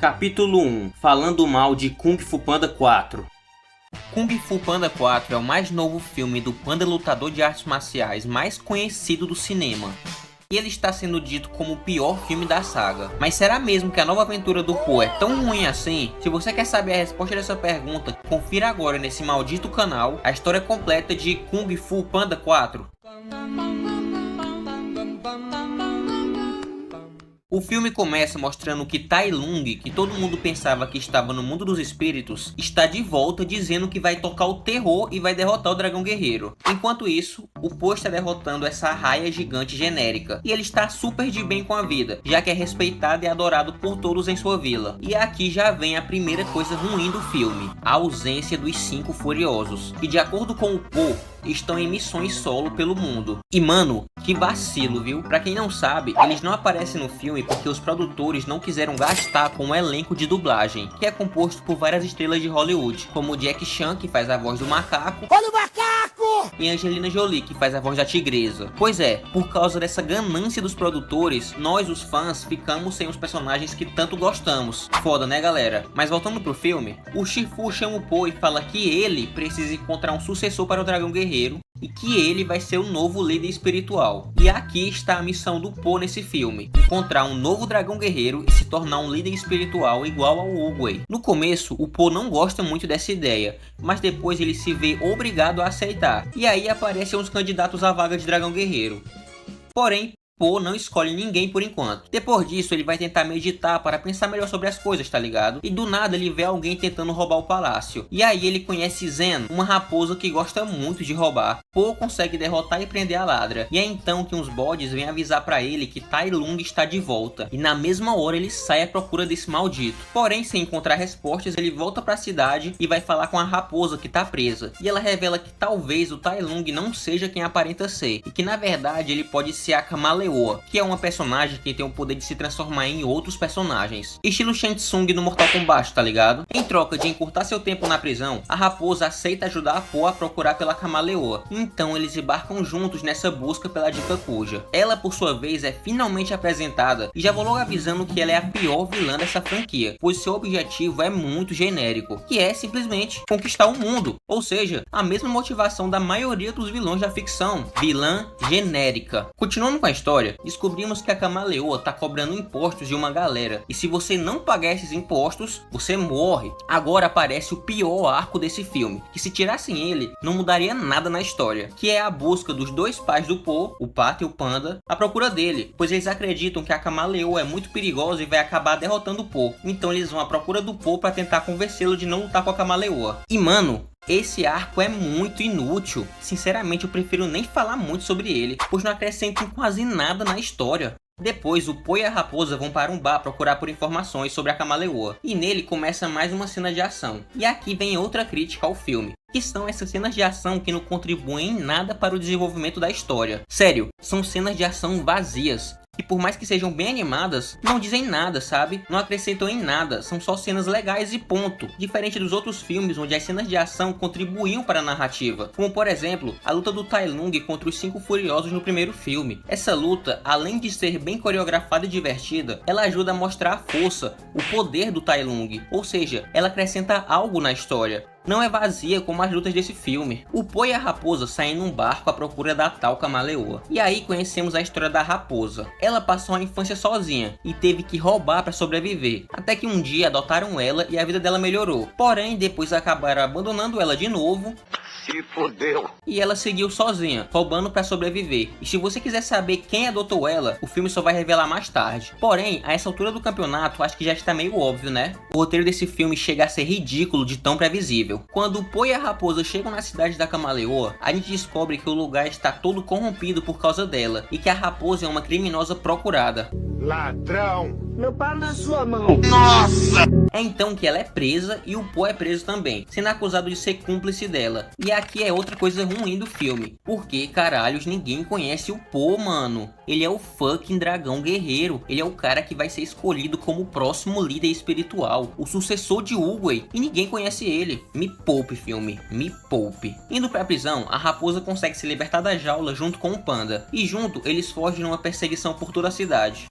Capítulo 1. Falando mal de Kung Fu Panda 4. Kung Fu Panda 4 é o mais novo filme do panda lutador de artes marciais mais conhecido do cinema. E ele está sendo dito como o pior filme da saga. Mas será mesmo que a nova aventura do Po é tão ruim assim? Se você quer saber a resposta dessa pergunta, confira agora nesse maldito canal a história completa de Kung Fu Panda 4. O filme começa mostrando que Tai Lung, que todo mundo pensava que estava no mundo dos espíritos, está de volta dizendo que vai tocar o terror e vai derrotar o dragão guerreiro. Enquanto isso, o Po está derrotando essa raia gigante genérica, e ele está super de bem com a vida, já que é respeitado e adorado por todos em sua vila. E aqui já vem a primeira coisa ruim do filme, a ausência dos 5 furiosos, que de acordo com o Po, estão em missões solo pelo mundo. E mano, que vacilo, viu? Pra quem não sabe, eles não aparecem no filme porque os produtores não quiseram gastar com um elenco de dublagem, que é composto por várias estrelas de Hollywood, como Jack Chan, que faz a voz do macaco, Olha o macaco! e Angelina Jolie, que faz a voz da tigresa. Pois é, por causa dessa ganância dos produtores, nós os fãs ficamos sem os personagens que tanto gostamos. Foda, né galera? Mas voltando pro filme, o Shifu chama o Po e fala que ele precisa encontrar um sucessor para o dragão guerreiro, e que ele vai ser o novo líder espiritual. E aqui está a missão do Po nesse filme: encontrar um novo dragão guerreiro e se tornar um líder espiritual igual ao Oogway. No começo, o Po não gosta muito dessa ideia, mas depois ele se vê obrigado a aceitar. E aí aparecem os candidatos à vaga de dragão guerreiro. Porém, Po não escolhe ninguém por enquanto. Depois disso, ele vai tentar meditar para pensar melhor sobre as coisas, tá ligado? E do nada ele vê alguém tentando roubar o palácio. E aí ele conhece Zen, uma raposa que gosta muito de roubar. Po consegue derrotar e prender a ladra. E é então que uns bodes vêm avisar pra ele que Tai Lung está de volta. E na mesma hora ele sai à procura desse maldito. Porém, sem encontrar respostas, ele volta pra cidade e vai falar com a raposa que tá presa. E ela revela que talvez o Tai Lung não seja quem aparenta ser, e que na verdade ele pode ser a Camaleoa, que é uma personagem que tem o poder de se transformar em outros personagens, estilo Shang Tsung no Mortal Kombat, tá ligado? Em troca de encurtar seu tempo na prisão, a raposa aceita ajudar a Po a procurar pela Camaleoa. Então eles embarcam juntos nessa busca pela Dica Cuja. Ela, por sua vez, é finalmente apresentada, e já vou logo avisando que ela é a pior vilã dessa franquia, pois seu objetivo é muito genérico, que é simplesmente conquistar o mundo, ou seja, a mesma motivação da maioria dos vilões da ficção: vilã genérica. Continuando com a história, descobrimos que a Camaleoa tá cobrando impostos de uma galera, e se você não pagar esses impostos, você morre. Agora aparece o pior arco desse filme, que se tirassem ele, não mudaria nada na história, que é a busca dos dois pais do Po, o Pato e o Panda, à procura dele, pois eles acreditam que a Camaleoa é muito perigosa e vai acabar derrotando o Po. Então eles vão à procura do Po para tentar convencê-lo de não lutar com a Camaleoa. E mano, esse arco é muito inútil. Sinceramente, eu prefiro nem falar muito sobre ele, pois não acrescentam quase nada na história. Depois, o Po e a raposa vão para um bar procurar por informações sobre a Camaleoa, e nele começa mais uma cena de ação. E aqui vem outra crítica ao filme, que são essas cenas de ação que não contribuem em nada para o desenvolvimento da história. Sério, são cenas de ação vazias, e por mais que sejam bem animadas, não dizem nada, sabe? Não acrescentam em nada, são só cenas legais e ponto. Diferente dos outros filmes onde as cenas de ação contribuíam para a narrativa, como por exemplo, a luta do Tai Lung contra os 5 furiosos no primeiro filme. Essa luta, além de ser bem coreografada e divertida, ela ajuda a mostrar a força, o poder do Tai Lung, ou seja, ela acrescenta algo na história. Não é vazia como as lutas desse filme. O Po e a raposa saem num barco à procura da tal Camaleoa. E aí conhecemos a história da raposa. Ela passou a infância sozinha e teve que roubar para sobreviver. Até que um dia adotaram ela e a vida dela melhorou. Porém, depois acabaram abandonando ela de novo. Se fodeu! E ela seguiu sozinha, roubando para sobreviver. E se você quiser saber quem adotou ela, o filme só vai revelar mais tarde. Porém, a essa altura do campeonato, acho que já está meio óbvio, né? O roteiro desse filme chega a ser ridículo de tão previsível. Quando o Po e a raposa chegam na cidade da Camaleoa, a gente descobre que o lugar está todo corrompido por causa dela, e que a raposa é uma criminosa procurada. Ladrão! Meu pau na sua mão. Nossa! É então que ela é presa e o Po é preso também, sendo acusado de ser cúmplice dela. E aqui é outra coisa ruim do filme, porque caralhos ninguém conhece o Po, mano. Ele é o fucking dragão guerreiro, ele é o cara que vai ser escolhido como o próximo líder espiritual, o sucessor de Oogway, e ninguém conhece ele. Me poupe, filme, me poupe. Indo pra prisão, a raposa consegue se libertar da jaula junto com o Panda, e junto eles fogem numa perseguição por toda a cidade.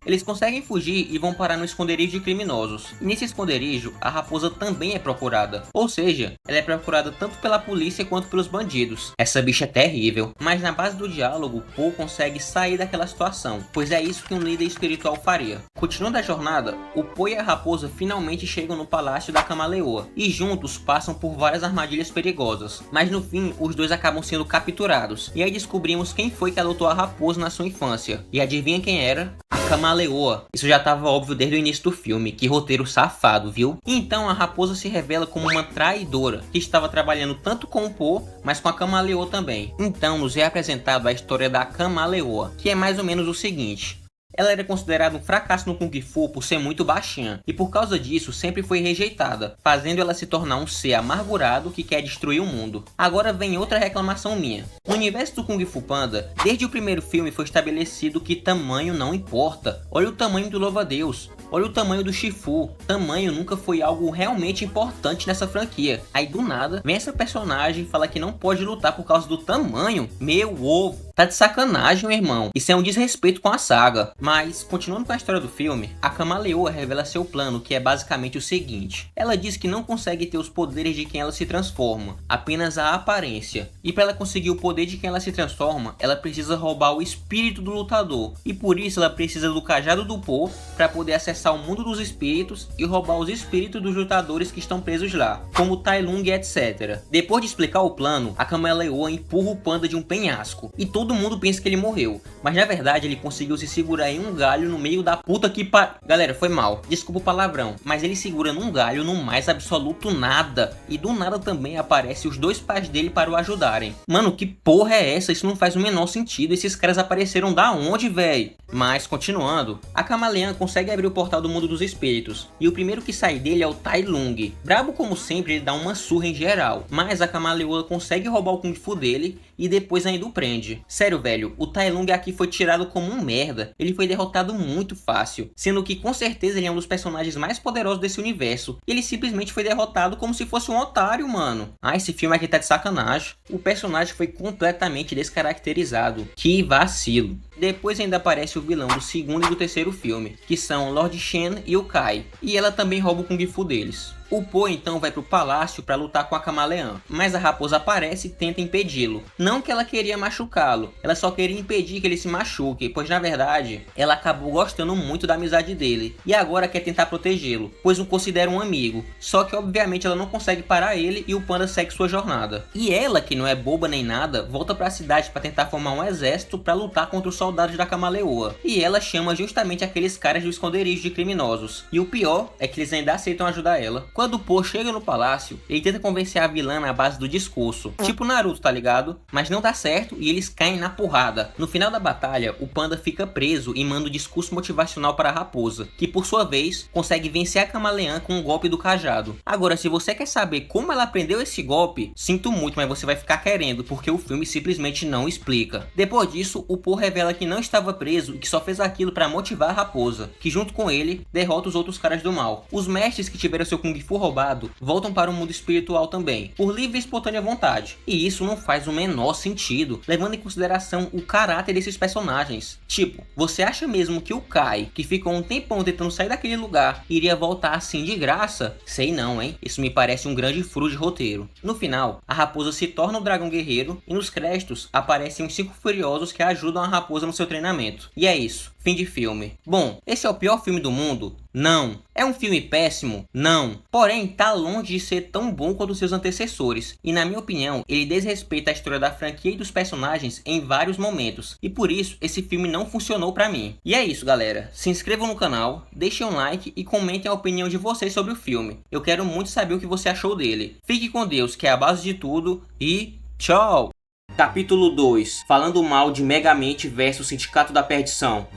Eles conseguem fugir e vão parar no esconderijo de criminosos. E nesse esconderijo, a raposa também é procurada. Ou seja, ela é procurada tanto pela polícia quanto pelos bandidos. Essa bicha é terrível. Mas na base do diálogo, Poe consegue sair daquela situação, pois é isso que um líder espiritual faria. Continuando a jornada, o Poe e a raposa finalmente chegam no palácio da Camaleoa e juntos passam por várias armadilhas perigosas, mas no fim os dois acabam sendo capturados, e aí descobrimos quem foi que adotou a raposa na sua infância. E adivinha quem era? A Camaleoa. Isso já estava óbvio desde o início do filme, que roteiro safado, viu? Então a raposa se revela como uma traidora, que estava trabalhando tanto com o Poe, mas com a Camaleoa também. Então nos é apresentado a história da Camaleoa, que é mais ou menos o seguinte. Ela era considerada um fracasso no Kung Fu por ser muito baixinha, e por causa disso sempre foi rejeitada, fazendo ela se tornar um ser amargurado que quer destruir o mundo. Agora vem outra reclamação minha. No universo do Kung Fu Panda, desde o primeiro filme foi estabelecido que tamanho não importa. Olha o tamanho do louva-a-Deus. Olha o tamanho do Shifu. Tamanho nunca foi algo realmente importante nessa franquia. Aí do nada, vem essa personagem e fala que não pode lutar por causa do tamanho. Meu ovo. Tá de sacanagem, meu irmão. Isso é um desrespeito com a saga. Mas, continuando com a história do filme, a Camaleoa revela seu plano, que é basicamente o seguinte. Ela diz que não consegue ter os poderes de quem ela se transforma, apenas a aparência. E para ela conseguir o poder de quem ela se transforma, ela precisa roubar o espírito do lutador. E por isso ela precisa do cajado do Poe para poder acessar o mundo dos espíritos e roubar os espíritos dos lutadores que estão presos lá, como Tai Lung e etc. Depois de explicar o plano, a Camaleoa empurra o panda de um penhasco. E todo mundo pensa que ele morreu, mas na verdade ele conseguiu se segurar em um galho no meio da puta que Galera, foi mal, desculpa o palavrão, mas ele segura num galho no mais absoluto nada, e do nada também aparece os dois pais dele para o ajudarem. Mano, que porra é essa? Isso não faz o menor sentido, esses caras apareceram da onde, véi? Mas continuando, a Camaleã consegue abrir o portal do mundo dos espíritos, e o primeiro que sai dele é o Tai Lung. Brabo como sempre, ele dá uma surra em geral, mas a Camaleoa consegue roubar o Kung Fu dele e depois ainda o prende. Sério, velho, o Tai Lung aqui foi tirado como um merda. Ele foi derrotado muito fácil, sendo que com certeza ele é um dos personagens mais poderosos desse universo. E ele simplesmente foi derrotado como se fosse um otário, mano. Ah, esse filme aqui tá de sacanagem. O personagem foi completamente descaracterizado. Que vacilo. Depois ainda aparece o vilão do segundo e do terceiro filme, que são Lord Shen e o Kai, e ela também rouba o Kung Fu deles. O Poe então vai pro palácio para lutar com a Camaleã, mas a raposa aparece e tenta impedi-lo. Não que ela queria machucá-lo, ela só queria impedir que ele se machuque, pois na verdade ela acabou gostando muito da amizade dele e agora quer tentar protegê-lo, pois o considera um amigo. Só que obviamente ela não consegue parar ele e o panda segue sua jornada. E ela, que não é boba nem nada, volta para a cidade para tentar formar um exército para lutar contra os soldados da Camaleoa. E ela chama justamente aqueles caras do esconderijo de criminosos. E o pior é que eles ainda aceitam ajudar ela. Quando o Poe chega no palácio, ele tenta convencer a vilã na base do discurso, tipo Naruto, tá ligado? Mas não dá certo e eles caem na porrada. No final da batalha, o panda fica preso e manda um discurso motivacional para a raposa, que por sua vez consegue vencer a Camaleã com um golpe do cajado. Agora, se você quer saber como ela aprendeu esse golpe, sinto muito, mas você vai ficar querendo, porque o filme simplesmente não explica. Depois disso, o Poe revela que não estava preso e que só fez aquilo para motivar a raposa, que junto com ele derrota os outros caras do mal. Os mestres que tiveram seu Kung Fu roubado voltam para o mundo espiritual também, por livre e espontânea vontade. E isso não faz o menor sentido, levando em consideração o caráter desses personagens. Tipo, você acha mesmo que o Kai, que ficou um tempão tentando sair daquele lugar, iria voltar assim de graça? Sei não, hein? Isso me parece um grande furo de roteiro. No final, a raposa se torna o dragão guerreiro e nos créditos aparecem os 5 furiosos que ajudam a raposa no seu treinamento. E é isso. Fim de filme. Bom, esse é o pior filme do mundo? Não. É um filme péssimo? Não. Porém, tá longe de ser tão bom quanto seus antecessores. E na minha opinião, ele desrespeita a história da franquia e dos personagens em vários momentos. E por isso, esse filme não funcionou pra mim. E é isso, galera. Se inscrevam no canal, deixem um like e comentem a opinião de vocês sobre o filme. Eu quero muito saber o que você achou dele. Fique com Deus, que é a base de tudo. E tchau! Capítulo 2. Falando mal de Megamente versus Sindicato da Perdição.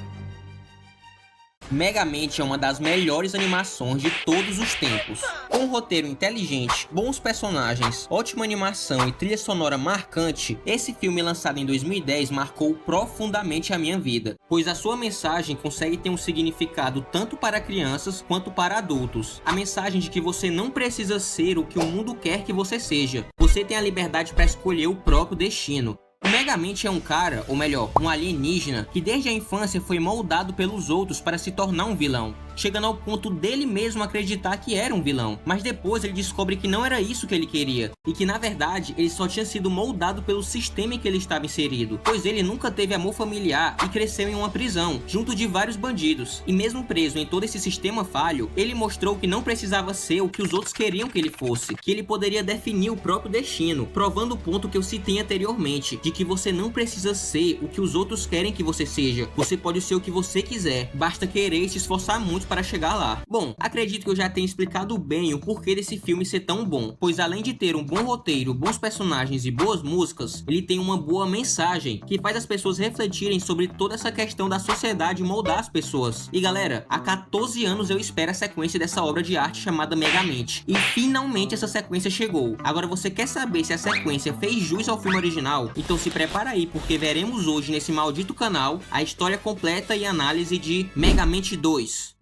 Megamente é uma das melhores animações de todos os tempos. Com um roteiro inteligente, bons personagens, ótima animação e trilha sonora marcante, esse filme lançado em 2010 marcou profundamente a minha vida, pois a sua mensagem consegue ter um significado tanto para crianças quanto para adultos. A mensagem de que você não precisa ser o que o mundo quer que você seja. Você tem a liberdade para escolher o próprio destino. O Megamente é um cara, ou melhor, um alienígena, que desde a infância foi moldado pelos outros para se tornar um vilão, chegando ao ponto dele mesmo acreditar que era um vilão. Mas depois ele descobre que não era isso que ele queria, e que na verdade ele só tinha sido moldado pelo sistema em que ele estava inserido, pois ele nunca teve amor familiar e cresceu em uma prisão, junto de vários bandidos. E mesmo preso em todo esse sistema falho, ele mostrou que não precisava ser o que os outros queriam que ele fosse, que ele poderia definir o próprio destino, provando o ponto que eu citei anteriormente, de que você não precisa ser o que os outros querem que você seja, você pode ser o que você quiser, basta querer e se esforçar muito para chegar lá. Bom, acredito que eu já tenho explicado bem o porquê desse filme ser tão bom, pois além de ter um bom roteiro, bons personagens e boas músicas, ele tem uma boa mensagem, que faz as pessoas refletirem sobre toda essa questão da sociedade moldar as pessoas. E galera, há 14 anos eu espero a sequência dessa obra de arte chamada Megamente, e finalmente essa sequência chegou. Agora você quer saber se a sequência fez jus ao filme original? Então se prepara aí, porque veremos hoje nesse maldito canal a história completa e análise de Megamente 2.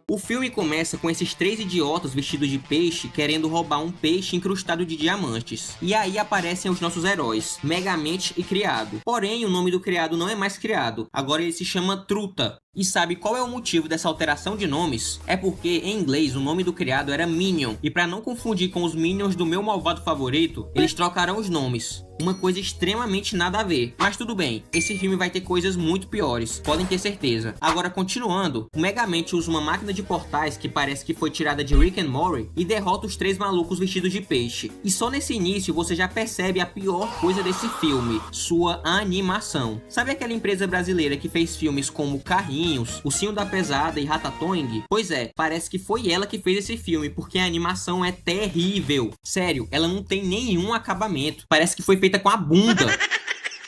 O filme começa com esses 3 idiotas vestidos de peixe querendo roubar um peixe incrustado de diamantes. E aí aparecem os nossos heróis, Megamente e Criado. Porém, o nome do criado não é mais Criado, agora ele se chama Truta. E sabe qual é o motivo dessa alteração de nomes? É porque, em inglês, o nome do criado era Minion. E para não confundir com os Minions do meu malvado favorito, eles trocaram os nomes. Uma coisa extremamente nada a ver. Mas tudo bem, esse filme vai ter coisas muito piores, podem ter certeza. Agora, continuando, o Megamente usa uma máquina de portais que parece que foi tirada de Rick and Morty e derrota os 3 malucos vestidos de peixe. E só nesse início você já percebe a pior coisa desse filme, sua animação. Sabe aquela empresa brasileira que fez filmes como Carrinhos, Ursinho da Pesada e Ratatouille? Pois é, parece que foi ela que fez esse filme, porque a animação é terrível. Sério, ela não tem nenhum acabamento. Parece que foi feita com a bunda.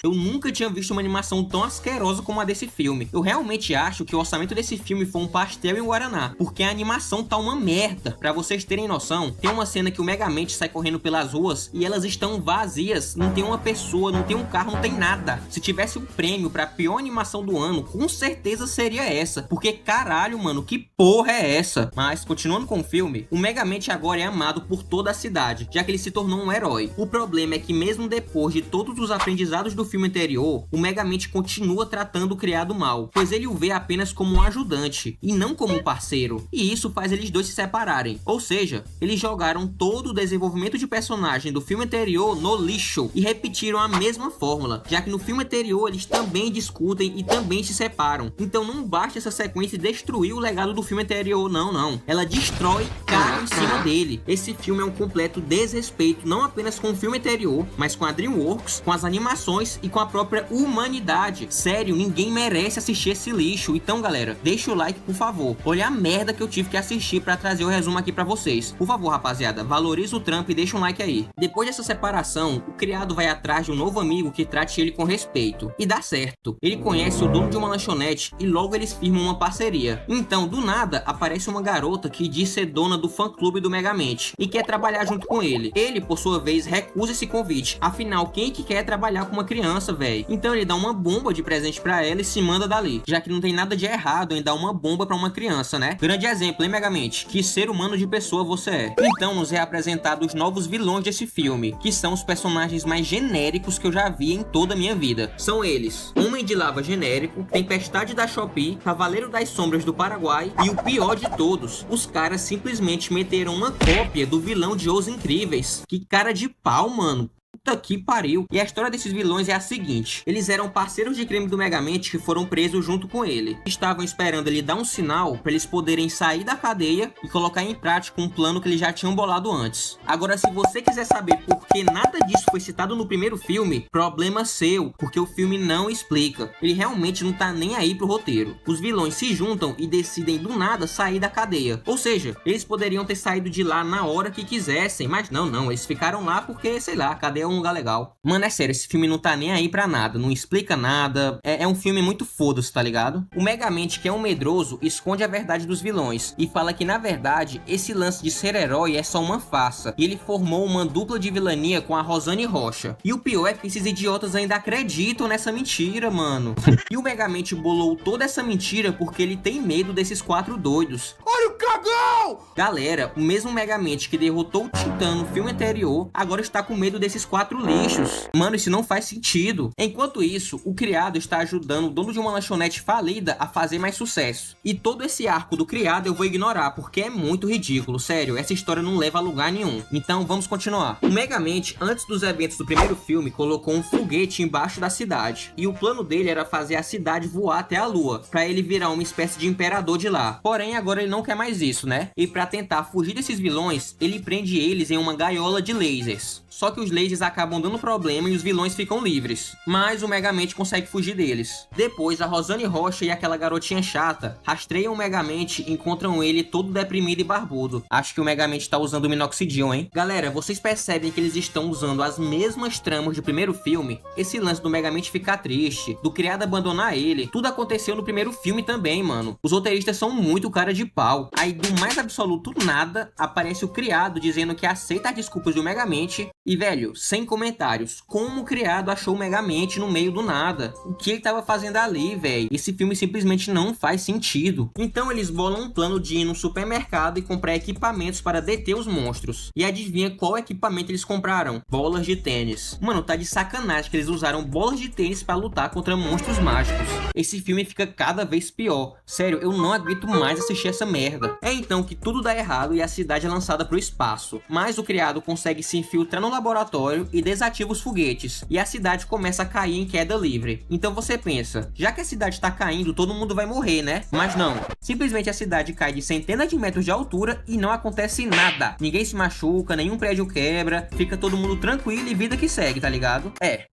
Eu nunca tinha visto uma animação tão asquerosa como a desse filme. Eu realmente acho que o orçamento desse filme foi um pastel em Guaraná, porque a animação tá uma merda. Pra vocês terem noção, tem uma cena que o Megamente sai correndo pelas ruas e elas estão vazias. Não tem uma pessoa, não tem um carro, não tem nada. Se tivesse um prêmio pra pior animação do ano, com certeza seria essa. Porque caralho, mano, que porra é essa? Mas, continuando com o filme, o Megamente agora é amado por toda a cidade, já que ele se tornou um herói. O problema é que mesmo depois de todos os aprendizados do filme anterior, o Megamente continua tratando o criado mal, pois ele o vê apenas como um ajudante e não como um parceiro, e isso faz eles dois se separarem. Ou seja, eles jogaram todo o desenvolvimento de personagem do filme anterior no lixo e repetiram a mesma fórmula, já que no filme anterior eles também discutem e também se separam. Então não basta essa sequência destruir o legado do filme anterior, não. Ela destrói cara em cima dele. Esse filme é um completo desrespeito, não apenas com o filme anterior, mas com a DreamWorks, com as animações e com a própria humanidade. Sério, ninguém merece assistir esse lixo. Então galera, deixa o like por favor. Olha a merda que eu tive que assistir pra trazer o resumo aqui pra vocês. Por favor rapaziada, valoriza o trampo e deixa um like aí. Depois dessa separação, o criado vai atrás de um novo amigo que trate ele com respeito. E dá certo. Ele conhece o dono de uma lanchonete e logo eles firmam uma parceria. Então, do nada, aparece uma garota que diz ser dona do fã-clube do Megamente e quer trabalhar junto com ele. Ele, por sua vez, recusa esse convite. Afinal, quem que quer trabalhar com uma criança, velho? Então ele dá uma bomba de presente pra ela e se manda dali, já que não tem nada de errado em dar uma bomba pra uma criança, né? Grande exemplo, hein, Megamente? Que ser humano de pessoa você é. Então nos é apresentado os novos vilões desse filme, que são os personagens mais genéricos que eu já vi em toda a minha vida. São eles: Homem de Lava genérico, Tempestade da Shopee, Cavaleiro das Sombras do Paraguai e o pior de todos, os caras simplesmente meteram uma cópia do vilão de Os Incríveis. Que cara de pau, mano. Puta que pariu. E a história desses vilões é a seguinte: eles eram parceiros de crime do Megamente que foram presos junto com ele. Estavam esperando ele dar um sinal para eles poderem sair da cadeia e colocar em prática um plano que eles já tinham bolado antes. Agora, se você quiser saber por que nada disso foi citado no primeiro filme, problema seu, porque o filme não explica. Ele realmente não tá nem aí pro roteiro. Os vilões se juntam e decidem do nada sair da cadeia. Ou seja, eles poderiam ter saído de lá na hora que quisessem, mas não, eles ficaram lá porque, sei lá, a cadeia é um lugar legal. Mano, é sério, esse filme não tá nem aí pra nada, não explica nada, é um filme muito foda-se, tá ligado? O Megamente, que é um medroso, esconde a verdade dos vilões e fala que, na verdade, esse lance de ser herói é só uma farsa, e ele formou uma dupla de vilania com a Rosane Rocha. E o pior é que esses idiotas ainda acreditam nessa mentira, mano. E o Megamente bolou toda essa mentira porque ele tem medo desses 4 doidos. Olha o cagão! não! Galera, o mesmo Megamente que derrotou o Titã no filme anterior, agora está com medo desses 4 lixos. Mano, isso não faz sentido. Enquanto isso, o criado está ajudando o dono de uma lanchonete falida a fazer mais sucesso. E todo esse arco do criado eu vou ignorar, porque é muito ridículo, sério, essa história não leva a lugar nenhum. Então vamos continuar. O Megamente, antes dos eventos do primeiro filme, colocou um foguete embaixo da cidade. E o plano dele era fazer a cidade voar até a lua, pra ele virar uma espécie de imperador de lá. Porém, agora ele não quer mais isso, né? E pra tentar fugir desses vilões, ele prende eles em uma gaiola de lasers. Só que os lasers acabam dando problema e os vilões ficam livres. Mas o Megamente consegue fugir deles. Depois, a Rosane Rocha e aquela garotinha chata rastreiam o Megamente e encontram ele todo deprimido e barbudo. Acho que o Megamente tá usando o minoxidil, hein? Galera, vocês percebem que eles estão usando as mesmas tramas do primeiro filme? Esse lance do Megamente ficar triste, do criado abandonar ele, tudo aconteceu no primeiro filme também, mano. Os roteiristas são muito cara de pau. Aí, do mais absoluto nada, aparece o criado dizendo que aceita as desculpas do Megamente. E, velho, sem comentários, como o criado achou o Megamente no meio do nada? O que ele tava fazendo ali, velho? Esse filme simplesmente não faz sentido. Então eles bolam um plano de ir no supermercado e comprar equipamentos para deter os monstros. E adivinha qual equipamento eles compraram? Bolas de tênis. Mano, tá de sacanagem que eles usaram bolas de tênis para lutar contra monstros mágicos. Esse filme fica cada vez pior. Sério, eu não aguento mais assistir essa merda. É então que tudo dá errado e a cidade é lançada pro espaço. Mas o criado consegue se infiltrar no laboratório e desativa os foguetes, e a cidade começa a cair em queda livre. Então você pensa, já que a cidade tá caindo, todo mundo vai morrer, né? Mas não, simplesmente a cidade cai de centenas de metros de altura e não acontece nada. Ninguém se machuca, nenhum prédio quebra, fica todo mundo tranquilo e vida que segue, tá ligado?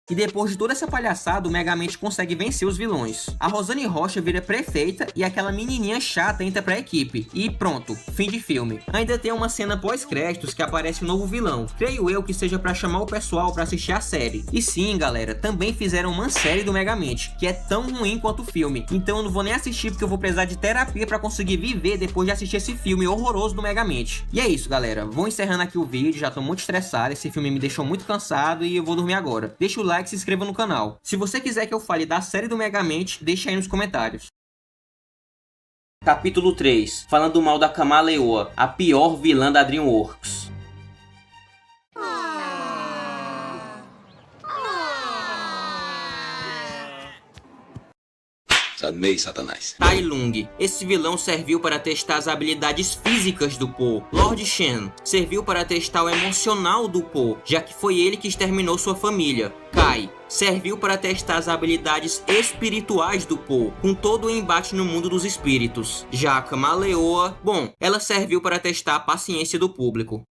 E depois de toda essa palhaçada, o Megamente consegue vencer os vilões. A Rosane Rocha vira prefeita e aquela menininha chata entra pra equipe. E pronto, fim de filme. Ainda tem uma cena pós-créditos que aparece um novo vilão. Creio eu que seja pra chamar o pessoal pra assistir a série. E sim, galera, também fizeram uma série do Megamente, que é tão ruim quanto o filme. Então eu não vou nem assistir porque eu vou precisar de terapia pra conseguir viver depois de assistir esse filme horroroso do Megamente. E é isso, galera. Vou encerrando aqui o vídeo, já tô muito estressado, esse filme me deixou muito cansado e eu vou dormir agora. Deixa o like e se inscreva no canal. Se você quiser que eu fale da série do Megamente, deixa aí nos comentários. Capítulo 3. Falando mal da Camaleoa, a pior vilã da DreamWorks. Amei, Satanás. Tai Lung. Esse vilão serviu para testar as habilidades físicas do Po. Lord Shen serviu para testar o emocional do Po, já que foi ele que exterminou sua família. Kai serviu para testar as habilidades espirituais do Po, com todo o embate no mundo dos espíritos. Já a Camaleoa, bom, ela serviu para testar a paciência do público.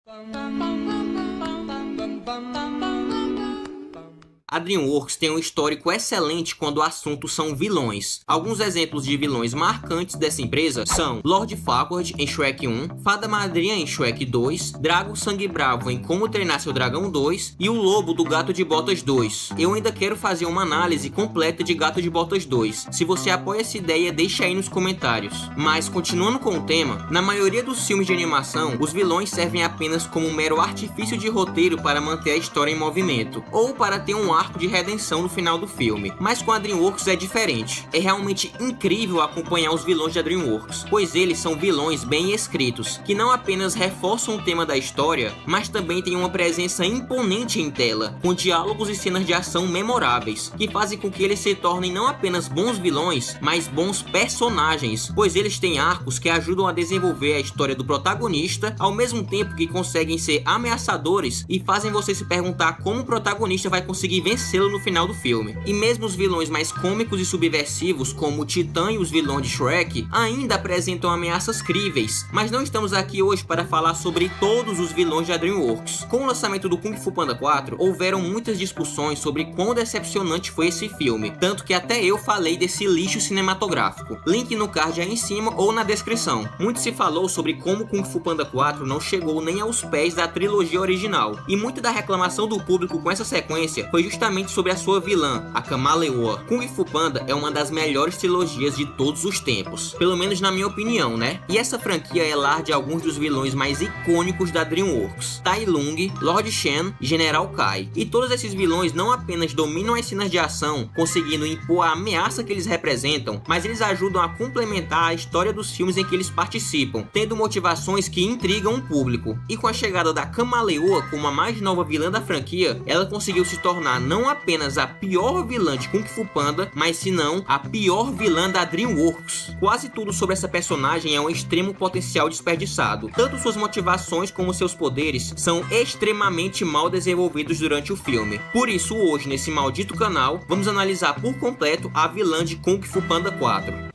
A DreamWorks tem um histórico excelente quando o assunto são vilões. Alguns exemplos de vilões marcantes dessa empresa são Lord Farquaad em Shrek 1, Fada Madrinha em Shrek 2, Drago Sangue Bravo em Como Treinar Seu Dragão 2 e o Lobo do Gato de Botas 2. Eu ainda quero fazer uma análise completa de Gato de Botas 2. Se você apoia essa ideia, deixa aí nos comentários. Mas continuando com o tema, na maioria dos filmes de animação, os vilões servem apenas como um mero artifício de roteiro para manter a história em movimento, ou para ter um arco de redenção no final do filme. Mas com a DreamWorks é diferente. É realmente incrível acompanhar os vilões da DreamWorks, pois eles são vilões bem escritos, que não apenas reforçam o tema da história, mas também têm uma presença imponente em tela, com diálogos e cenas de ação memoráveis, que fazem com que eles se tornem não apenas bons vilões, mas bons personagens, pois eles têm arcos que ajudam a desenvolver a história do protagonista, ao mesmo tempo que conseguem ser ameaçadores e fazem você se perguntar como o protagonista vai conseguir vencê-lo no final do filme. E mesmo os vilões mais cômicos e subversivos, como o Titã e os vilões de Shrek, ainda apresentam ameaças críveis. Mas não estamos aqui hoje para falar sobre todos os vilões da DreamWorks. Com o lançamento do Kung Fu Panda 4, houveram muitas discussões sobre quão decepcionante foi esse filme, tanto que até eu falei desse lixo cinematográfico. Link no card aí em cima ou na descrição. Muito se falou sobre como Kung Fu Panda 4 não chegou nem aos pés da trilogia original, e muita da reclamação do público com essa sequência foi justamente justamente sobre a sua vilã, a Kamaleoa. Kung Fu Panda é uma das melhores trilogias de todos os tempos, pelo menos na minha opinião, né? E essa franquia é lar de alguns dos vilões mais icônicos da DreamWorks, Tai Lung, Lord Shen e General Kai. E todos esses vilões não apenas dominam as cenas de ação, conseguindo impor a ameaça que eles representam, mas eles ajudam a complementar a história dos filmes em que eles participam, tendo motivações que intrigam o público. E com a chegada da Kamaleoa como a mais nova vilã da franquia, ela conseguiu se tornar não apenas a pior vilã de Kung Fu Panda, mas se não a pior vilã da DreamWorks. Quase tudo sobre essa personagem é um extremo potencial desperdiçado. Tanto suas motivações como seus poderes são extremamente mal desenvolvidos durante o filme. Por isso hoje, nesse maldito canal, vamos analisar por completo a vilã de Kung Fu Panda 4.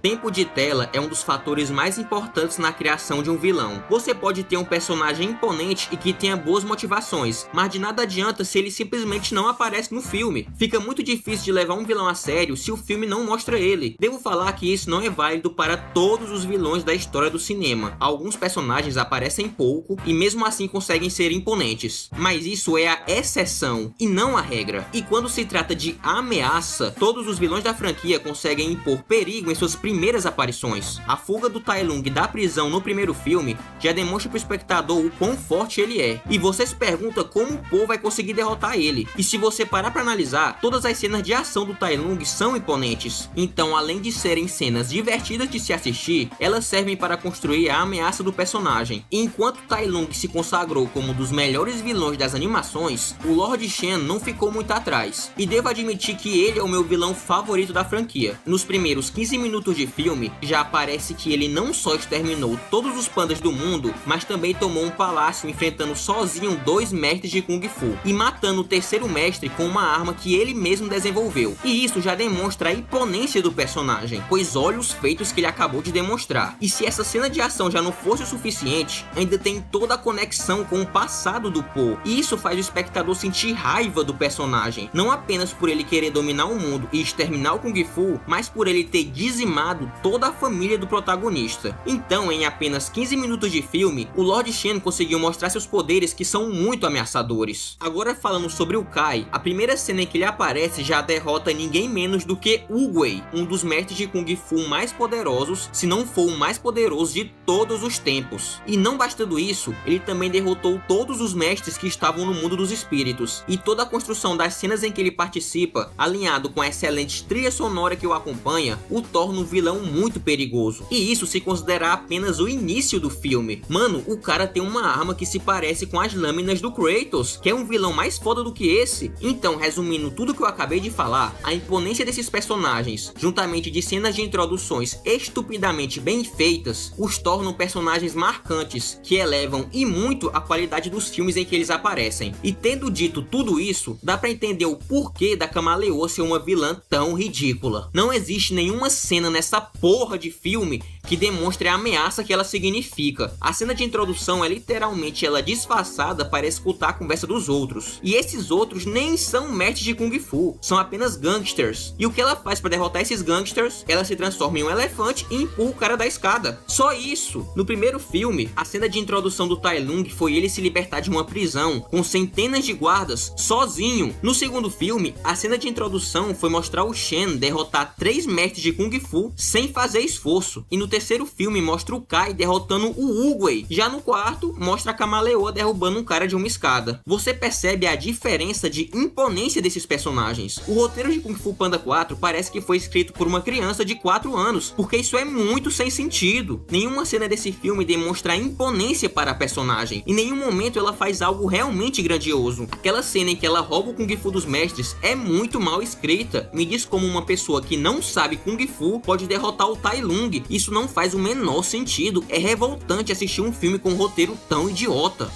Tempo de tela é um dos fatores mais importantes na criação de um vilão. Você pode ter um personagem imponente e que tenha boas motivações, mas de nada adianta se ele simplesmente não aparece no filme. Fica muito difícil de levar um vilão a sério se o filme não mostra ele. Devo falar que isso não é válido para todos os vilões da história do cinema. Alguns personagens aparecem pouco e mesmo assim conseguem ser imponentes, mas isso é a exceção e não a regra. E quando se trata de ameaça, todos os vilões da franquia conseguem impor perigo em suas primeiras aparições. A fuga do Tai Lung da prisão no primeiro filme já demonstra para o espectador o quão forte ele é, e você se pergunta como o Po vai conseguir derrotar ele. E se você parar para analisar, todas as cenas de ação do Tai Lung são imponentes. Então, além de serem cenas divertidas de se assistir, elas servem para construir a ameaça do personagem. E enquanto Tai Lung se consagrou como um dos melhores vilões das animações, o Lord Shen não ficou muito atrás. E devo admitir que ele é o meu vilão favorito da franquia. Nos primeiros 15 minutos de filme, já aparece que ele não só exterminou todos os pandas do mundo, mas também tomou um palácio enfrentando sozinho 2 mestres de Kung Fu, e matando o terceiro mestre com uma arma que ele mesmo desenvolveu. E isso já demonstra a imponência do personagem, pois olha os feitos que ele acabou de demonstrar. E se essa cena de ação já não fosse o suficiente, ainda tem toda a conexão com o passado do Po, e isso faz o espectador sentir raiva do personagem, não apenas por ele querer dominar o mundo e exterminar o Kung Fu, mas por ele ter dizimado toda a família do protagonista. Então, em apenas 15 minutos de filme, o Lord Shen conseguiu mostrar seus poderes que são muito ameaçadores. Agora, falando sobre o Kai, a primeira cena em que ele aparece já derrota ninguém menos do que Oogway, um dos mestres de Kung Fu mais poderosos, se não for o mais poderoso de todos os tempos. E não bastando isso, ele também derrotou todos os mestres que estavam no mundo dos espíritos, e toda a construção das cenas em que ele participa, alinhado com a excelente trilha sonora que o acompanha, o torna um vilão muito perigoso. E isso se considerar apenas o início do filme. Mano, o cara tem uma arma que se parece com as lâminas do Kratos, que é um vilão mais foda do que esse. Então, resumindo tudo que eu acabei de falar, a imponência desses personagens, juntamente de cenas de introduções estupidamente bem feitas, os tornam personagens marcantes, que elevam e muito a qualidade dos filmes em que eles aparecem. E tendo dito tudo isso, dá pra entender o porquê da Kamaleoa ser uma vilã tão ridícula. Não existe nenhuma cena nessa porra de filme que demonstre a ameaça que ela significa. A cena de introdução é literalmente ela disfarçada para escutar a conversa dos outros. E esses outros nem são mestres de Kung Fu, são apenas gangsters. E o que ela faz para derrotar esses gangsters? Ela se transforma em um elefante e empurra o cara da escada. Só isso! No primeiro filme, a cena de introdução do Tai Lung foi ele se libertar de uma prisão com centenas de guardas sozinho. No segundo filme, a cena de introdução foi mostrar o Shen derrotar 3 mestres de Kung Fu sem fazer esforço. E no terceiro filme mostra o Kai derrotando o Oogway. Já no quarto, mostra a Kamaleoa derrubando um cara de uma escada. Você percebe a diferença de imponência desses personagens. O roteiro de Kung Fu Panda 4 parece que foi escrito por uma criança de 4 anos, porque isso é muito sem sentido. Nenhuma cena desse filme demonstra imponência para a personagem. Em nenhum momento ela faz algo realmente grandioso. Aquela cena em que ela rouba o Kung Fu dos mestres é muito mal escrita. Me diz como uma pessoa que não sabe Kung Fu pode derrotar o Tai Lung. Isso não faz o menor sentido. É revoltante assistir um filme com um roteiro tão idiota.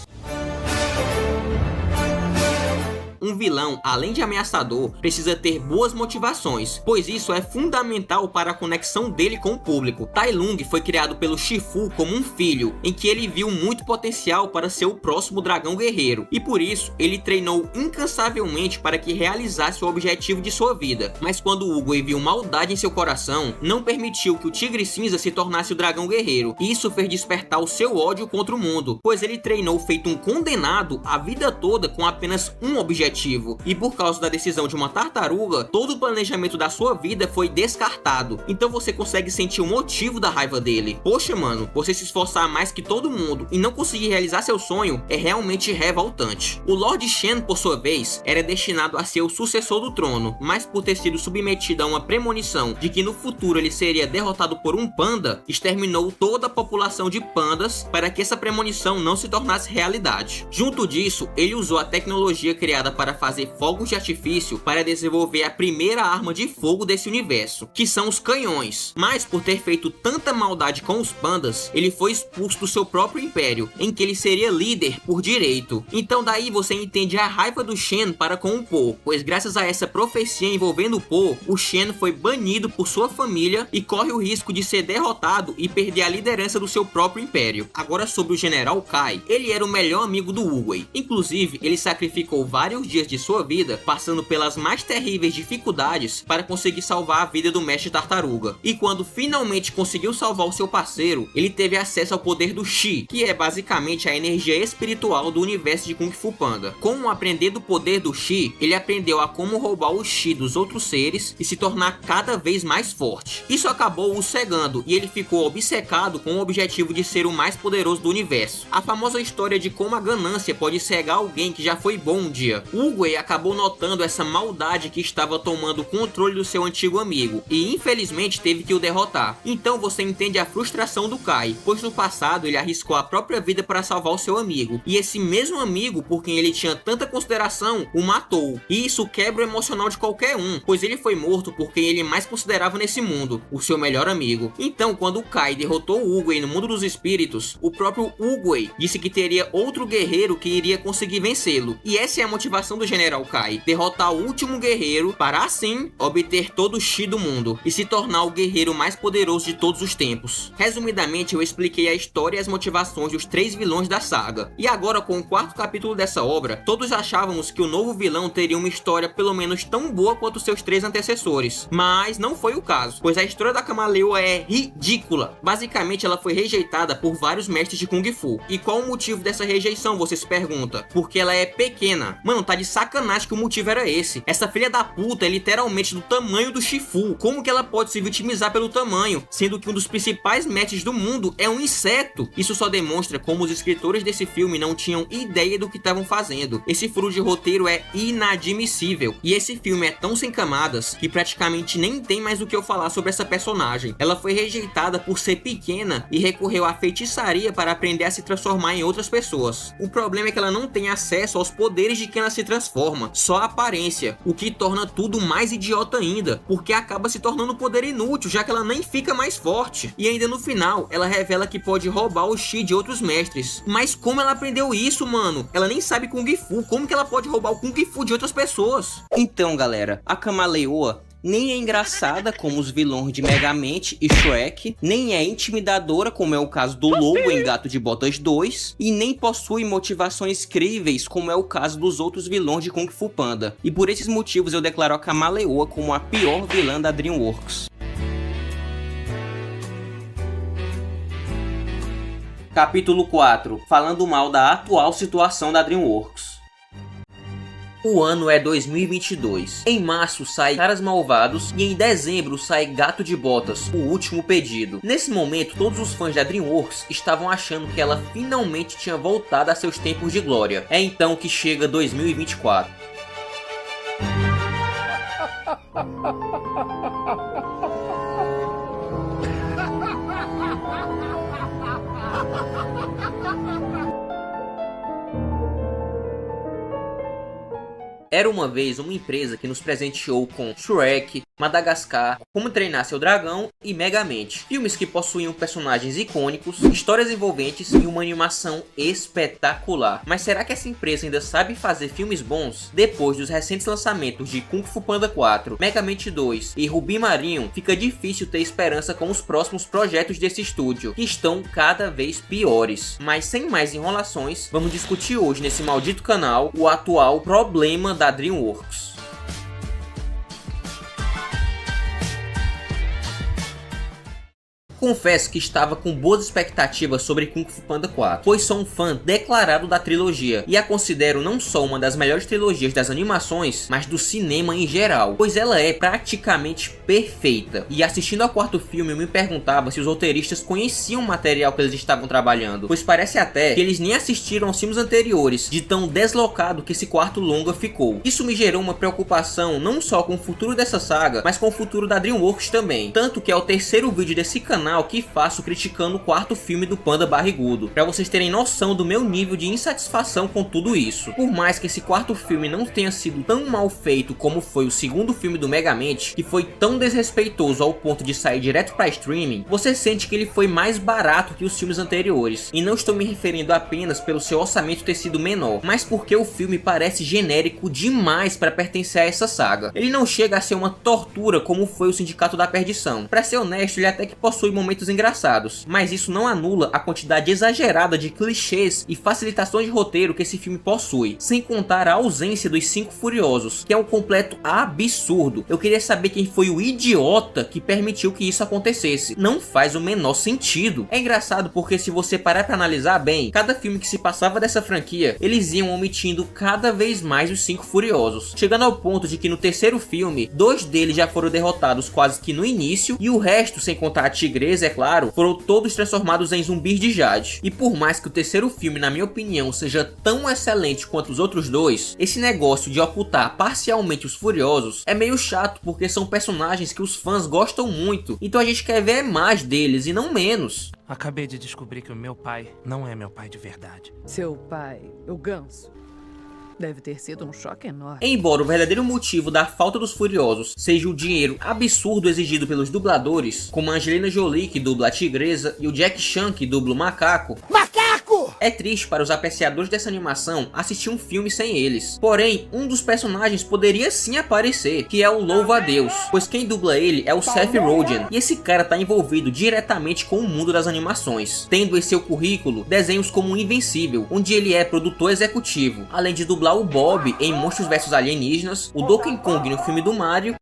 Um vilão, além de ameaçador, precisa ter boas motivações, pois isso é fundamental para a conexão dele com o público. Tai Lung foi criado pelo Shifu como um filho, em que ele viu muito potencial para ser o próximo dragão guerreiro, e por isso ele treinou incansavelmente para que realizasse o objetivo de sua vida. Mas quando Oogway viu maldade em seu coração, não permitiu que o Tigre Cinza se tornasse o dragão guerreiro, e isso fez despertar o seu ódio contra o mundo, pois ele treinou feito um condenado a vida toda com apenas um objetivo, e por causa da decisão de uma tartaruga, todo o planejamento da sua vida foi descartado. Então você consegue sentir o motivo da raiva dele. Poxa mano, você se esforçar mais que todo mundo e não conseguir realizar seu sonho é realmente revoltante. O Lord Shen, por sua vez, era destinado a ser o sucessor do trono, mas por ter sido submetido a uma premonição de que no futuro ele seria derrotado por um panda, exterminou toda a população de pandas para que essa premonição não se tornasse realidade. Junto disso, ele usou a tecnologia criada para fazer fogos de artifício para desenvolver a primeira arma de fogo desse universo, que são os canhões. Mas por ter feito tanta maldade com os pandas, ele foi expulso do seu próprio império, em que ele seria líder por direito. Então daí você entende a raiva do Shen para com o Po, pois graças a essa profecia envolvendo o Po, o Shen foi banido por sua família e corre o risco de ser derrotado e perder a liderança do seu próprio império. Agora sobre o General Kai, ele era o melhor amigo do Oogway. Inclusive, ele sacrificou vários dias de sua vida, passando pelas mais terríveis dificuldades para conseguir salvar a vida do Mestre Tartaruga. E quando finalmente conseguiu salvar o seu parceiro, ele teve acesso ao poder do Chi, que é basicamente a energia espiritual do universo de Kung Fu Panda. Com o aprender do poder do Chi, ele aprendeu a como roubar o Chi dos outros seres e se tornar cada vez mais forte. Isso acabou o cegando e ele ficou obcecado com o objetivo de ser o mais poderoso do universo. A famosa história de como a ganância pode cegar alguém que já foi bom um dia. Oogway acabou notando essa maldade que estava tomando o controle do seu antigo amigo e infelizmente teve que o derrotar. Então você entende a frustração do Kai, pois no passado ele arriscou a própria vida para salvar o seu amigo, e esse mesmo amigo por quem ele tinha tanta consideração o matou. E isso quebra o emocional de qualquer um, pois ele foi morto por quem ele mais considerava nesse mundo, o seu melhor amigo. Então quando o Kai derrotou o Oogway no mundo dos espíritos, o próprio Oogway disse que teria outro guerreiro que iria conseguir vencê-lo. E essa é a motivação do General Kai, derrotar o último guerreiro para assim obter todo o Chi do mundo e se tornar o guerreiro mais poderoso de todos os tempos. Resumidamente, eu expliquei a história e as motivações dos 3 vilões da saga. E agora, com o 4º capítulo dessa obra, todos achávamos que o novo vilão teria uma história pelo menos tão boa quanto seus 3 antecessores, mas não foi o caso, pois a história da Kamaleoa é ridícula. Basicamente, ela foi rejeitada por vários mestres de Kung Fu. E qual o motivo dessa rejeição, você se pergunta? Porque ela é pequena. Mano, tá de sacanagem que o motivo era esse. Essa filha da puta é literalmente do tamanho do Shifu. Como que ela pode se vitimizar pelo tamanho, sendo que um dos principais mestres do mundo é um inseto? Isso só demonstra como os escritores desse filme não tinham ideia do que estavam fazendo. Esse furo de roteiro é inadmissível. E esse filme é tão sem camadas que praticamente nem tem mais o que eu falar sobre essa personagem. Ela foi rejeitada por ser pequena e recorreu à feitiçaria para aprender a se transformar em outras pessoas. O problema é que ela não tem acesso aos poderes de quem ela se transforma, só a aparência, o que torna tudo mais idiota ainda, porque acaba se tornando um poder inútil, já que ela nem fica mais forte. E ainda no final, ela revela que pode roubar o Chi de outros mestres. Mas como ela aprendeu isso, mano? Ela nem sabe Kung Fu, como que ela pode roubar o Kung Fu de outras pessoas? Então, galera, a Kamaleoa nem é engraçada como os vilões de Megamente e Shrek, nem é intimidadora como é o caso do Lobo em Gato de Botas 2, e nem possui motivações críveis como é o caso dos outros vilões de Kung Fu Panda. E por esses motivos eu declaro a Kamaleoa como a pior vilã da DreamWorks. Capítulo 4. Falando mal da atual situação da DreamWorks. O ano é 2022. Em março sai Caras Malvados e em dezembro sai Gato de Botas, o último pedido. Nesse momento, todos os fãs da DreamWorks estavam achando que ela finalmente tinha voltado a seus tempos de glória. É então que chega 2024. Era uma vez uma empresa que nos presenteou com Shrek, Madagascar, Como Treinar Seu Dragão e Megamente. Filmes que possuíam personagens icônicos, histórias envolventes e uma animação espetacular. Mas será que essa empresa ainda sabe fazer filmes bons? Depois dos recentes lançamentos de Kung Fu Panda 4, Megamente 2 e Rubi Marinho, fica difícil ter esperança com os próximos projetos desse estúdio, que estão cada vez piores. Mas sem mais enrolações, vamos discutir hoje nesse maldito canal o atual problema da DreamWorks. Confesso que estava com boas expectativas sobre Kung Fu Panda 4, pois sou um fã declarado da trilogia e a considero não só uma das melhores trilogias das animações, mas do cinema em geral, pois ela é praticamente perfeita. E assistindo ao quarto filme eu me perguntava se os roteiristas conheciam o material que eles estavam trabalhando, pois parece até que eles nem assistiram aos filmes anteriores, de tão deslocado que esse quarto longa ficou. Isso me gerou uma preocupação não só com o futuro dessa saga, mas com o futuro da DreamWorks também, tanto que é o terceiro vídeo desse canal que faço criticando o quarto filme do Panda Barrigudo, pra vocês terem noção do meu nível de insatisfação com tudo isso. Por mais que esse quarto filme não tenha sido tão mal feito como foi o segundo filme do Megamente, que foi tão desrespeitoso ao ponto de sair direto pra streaming, você sente que ele foi mais barato que os filmes anteriores, e não estou me referindo apenas pelo seu orçamento ter sido menor, mas porque o filme parece genérico demais para pertencer a essa saga. Ele não chega a ser uma tortura como foi o Sindicato da Perdição. Pra ser honesto, ele até que possui momentos engraçados, mas isso não anula a quantidade exagerada de clichês e facilitações de roteiro que esse filme possui, sem contar a ausência dos 5 Furiosos, que é um completo absurdo. Eu queria saber quem foi o idiota que permitiu que isso acontecesse. Não faz o menor sentido. É engraçado porque se você parar pra analisar bem, cada filme que se passava dessa franquia, eles iam omitindo cada vez mais os 5 Furiosos, chegando ao ponto de que no terceiro filme, 2 deles já foram derrotados quase que no início, e o resto, sem contar a Tigresa, é claro, foram todos transformados em zumbis de Jade. E por mais que o terceiro filme, na minha opinião, seja tão excelente quanto os outros dois, esse negócio de ocultar parcialmente os Furiosos é meio chato, porque são personagens que os fãs gostam muito, então a gente quer ver mais deles e não menos. Acabei de descobrir que o meu pai não é meu pai de verdade. Seu pai, o Ganso, deve ter sido um choque enorme. Embora o verdadeiro motivo da falta dos Furiosos seja o dinheiro absurdo exigido pelos dubladores, como a Angelina Jolie, que dubla a Tigresa, e o Jack Chan, que dubla o Macaco, é triste para os apreciadores dessa animação assistir um filme sem eles. Porém, um dos personagens poderia sim aparecer, que é o Louva-a-Deus, pois quem dubla ele é o Seth Rogen, e esse cara tá envolvido diretamente com o mundo das animações, tendo em seu currículo desenhos como Invencível, onde ele é produtor executivo, além de dublar o Bob em Monstros vs Alienígenas, o Donkey Kong no filme do Mario,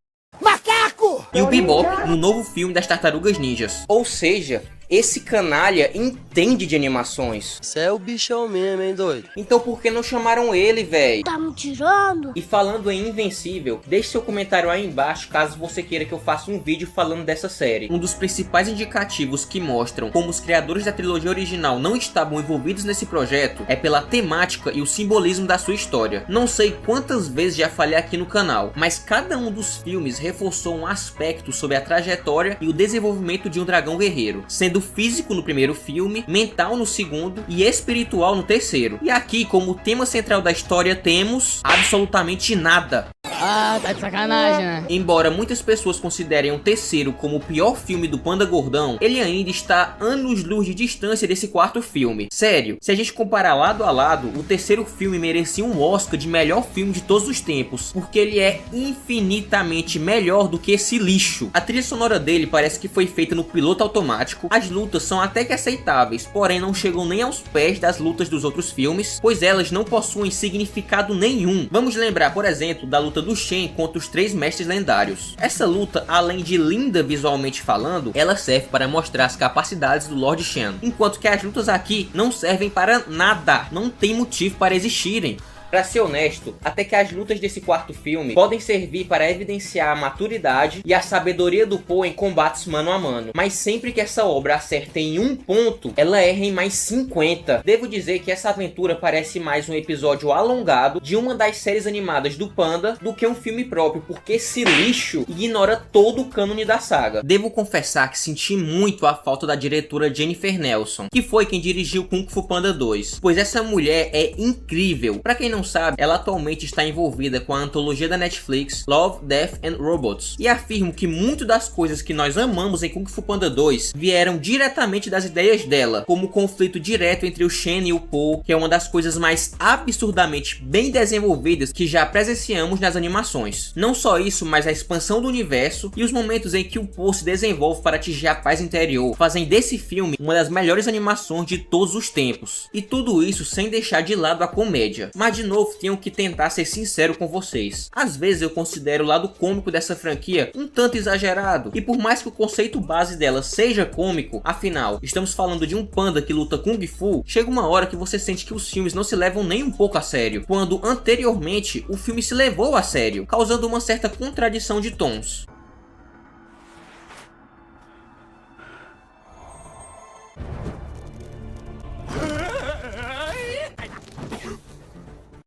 e o Bebop no novo filme das Tartarugas Ninjas. Ou seja, esse canalha entende de animações. Cê é o bichão mesmo, hein, doido? Então por que não chamaram ele, véi? Tá me tirando? E falando em Invencível, deixe seu comentário aí embaixo caso você queira que eu faça um vídeo falando dessa série. Um dos principais indicativos que mostram como os criadores da trilogia original não estavam envolvidos nesse projeto é pela temática e o simbolismo da sua história. Não sei quantas vezes já falei aqui no canal, mas cada um dos filmes reforçou um aspecto sobre a trajetória e o desenvolvimento de um dragão guerreiro, sendo físico no primeiro filme, mental no segundo e espiritual no terceiro. E aqui, como tema central da história, temos absolutamente nada. Ah, tá de sacanagem, né? Embora muitas pessoas considerem o terceiro como o pior filme do Panda Gordão, ele ainda está anos-luz de distância desse quarto filme. Sério, se a gente comparar lado a lado, o terceiro filme merecia um Oscar de melhor filme de todos os tempos, porque ele é infinitamente melhor do que esse lixo. A trilha sonora dele parece que foi feita no piloto automático, as lutas são até que aceitáveis, porém não chegam nem aos pés das lutas dos outros filmes, pois elas não possuem significado nenhum. Vamos lembrar, por exemplo, da luta do Shen contra os 3 mestres lendários. Essa luta, além de linda visualmente falando, ela serve para mostrar as capacidades do Lord Shen, enquanto que as lutas aqui não servem para nada, não tem motivo para existirem. Pra ser honesto, até que as lutas desse quarto filme podem servir para evidenciar a maturidade e a sabedoria do Poe em combates mano a mano. Mas sempre que essa obra acerta em um ponto, ela erra em mais 50. Devo dizer que essa aventura parece mais um episódio alongado de uma das séries animadas do Panda do que um filme próprio, porque esse lixo ignora todo o cânone da saga. Devo confessar que senti muito a falta da diretora Jennifer Nelson, que foi quem dirigiu Kung Fu Panda 2, pois essa mulher é incrível. Pra quem não não sabe, ela atualmente está envolvida com a antologia da Netflix Love, Death and Robots, e afirmo que muito das coisas que nós amamos em Kung Fu Panda 2 vieram diretamente das ideias dela, como o conflito direto entre o Shen e o Po, que é uma das coisas mais absurdamente bem desenvolvidas que já presenciamos nas animações. Não só isso, mas a expansão do universo e os momentos em que o Po se desenvolve para atingir a paz interior fazem desse filme uma das melhores animações de todos os tempos. E tudo isso sem deixar de lado a comédia. Mas de novo, tenho que tentar ser sincero com vocês. Às vezes eu considero o lado cômico dessa franquia um tanto exagerado, e por mais que o conceito base dela seja cômico, afinal, estamos falando de um panda que luta Kung Fu, chega uma hora que você sente que os filmes não se levam nem um pouco a sério, quando anteriormente o filme se levou a sério, causando uma certa contradição de tons.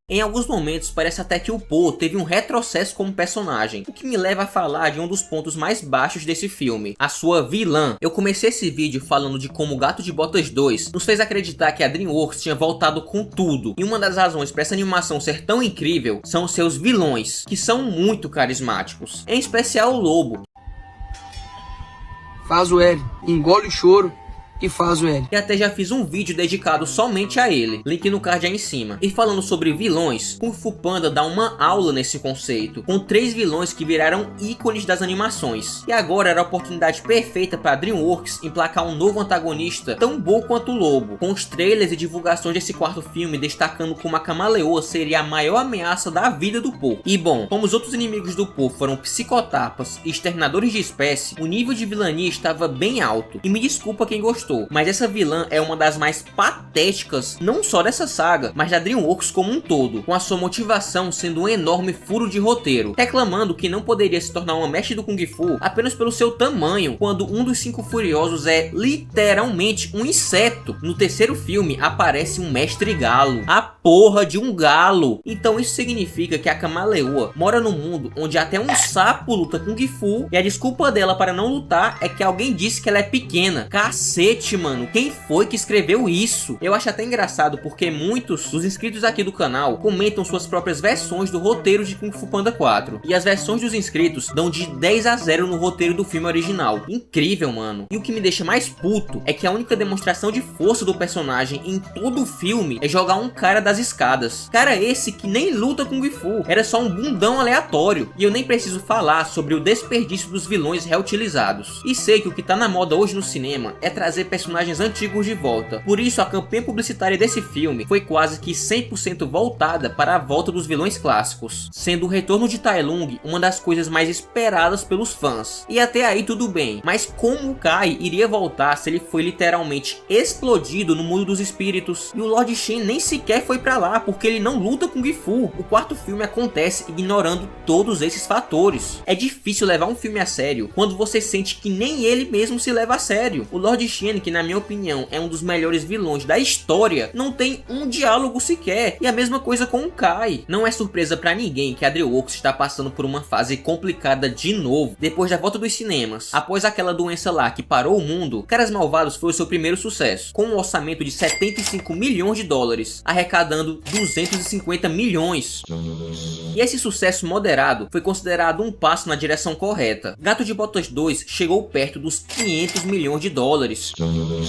Em alguns momentos parece até que o Po teve um retrocesso como personagem, o que me leva a falar de um dos pontos mais baixos desse filme, a sua vilã. Eu comecei esse vídeo falando de como o Gato de Botas 2 nos fez acreditar que a DreamWorks tinha voltado com tudo, e uma das razões para essa animação ser tão incrível são os seus vilões, que são muito carismáticos, em especial o Lobo. Faz o L, engole o choro e faz o L. E até já fiz um vídeo dedicado somente a ele, link no card aí em cima. E falando sobre vilões, Kung Fu Panda dá uma aula nesse conceito, com 3 vilões que viraram ícones das animações. E agora era a oportunidade perfeita para a DreamWorks emplacar um novo antagonista tão bom quanto o Lobo, com os trailers e divulgações desse quarto filme destacando como a Camaleoa seria a maior ameaça da vida do Po. E bom, como os outros inimigos do Po foram psicotapas e exterminadores de espécie, o nível de vilania estava bem alto. E me desculpa quem gostou, mas essa vilã é uma das mais patéticas, não só dessa saga, mas da DreamWorks como um todo, com a sua motivação sendo um enorme furo de roteiro, reclamando que não poderia se tornar uma mestre do Kung Fu apenas pelo seu tamanho, quando um dos 5 furiosos é literalmente um inseto. No terceiro filme aparece um mestre galo, a porra de um galo. Então isso significa que a Camaleoa mora num mundo onde até um sapo luta Kung Fu, e a desculpa dela para não lutar é que alguém disse que ela é pequena. Cacete, mano, quem foi que escreveu isso? Eu acho até engraçado porque muitos dos inscritos aqui do canal comentam suas próprias versões do roteiro de Kung Fu Panda 4, e as versões dos inscritos dão de 10 a 0 no roteiro do filme original. Incrível, mano. E o que me deixa mais puto é que a única demonstração de força do personagem em todo o filme é jogar um cara das escadas. Cara esse que nem luta Kung Fu, era só um bundão aleatório. E eu nem preciso falar sobre o desperdício dos vilões reutilizados. E sei que o que tá na moda hoje no cinema é trazer personagens antigos de volta. Por isso a campanha publicitária desse filme foi quase que 100% voltada para a volta dos vilões clássicos, sendo o retorno de Tai Lung uma das coisas mais esperadas pelos fãs. E até aí tudo bem, mas como o Kai iria voltar se ele foi literalmente explodido no mundo dos espíritos? E o Lord Shen nem sequer foi pra lá, porque ele não luta Kung Fu. O quarto filme acontece ignorando todos esses fatores. É difícil levar um filme a sério quando você sente que nem ele mesmo se leva a sério. O Lord Shen, que na minha opinião é um dos melhores vilões da história, não tem um diálogo sequer. E a mesma coisa com o Kai. Não é surpresa pra ninguém que a DreamWorks está passando por uma fase complicada de novo, depois da volta dos cinemas. Após aquela doença lá que parou o mundo, Caras Malvados foi o seu primeiro sucesso, com um orçamento de 75 milhões de dólares, arrecadando 250 milhões. E esse sucesso moderado foi considerado um passo na direção correta. Gato de Botas 2 chegou perto dos 500 milhões de dólares,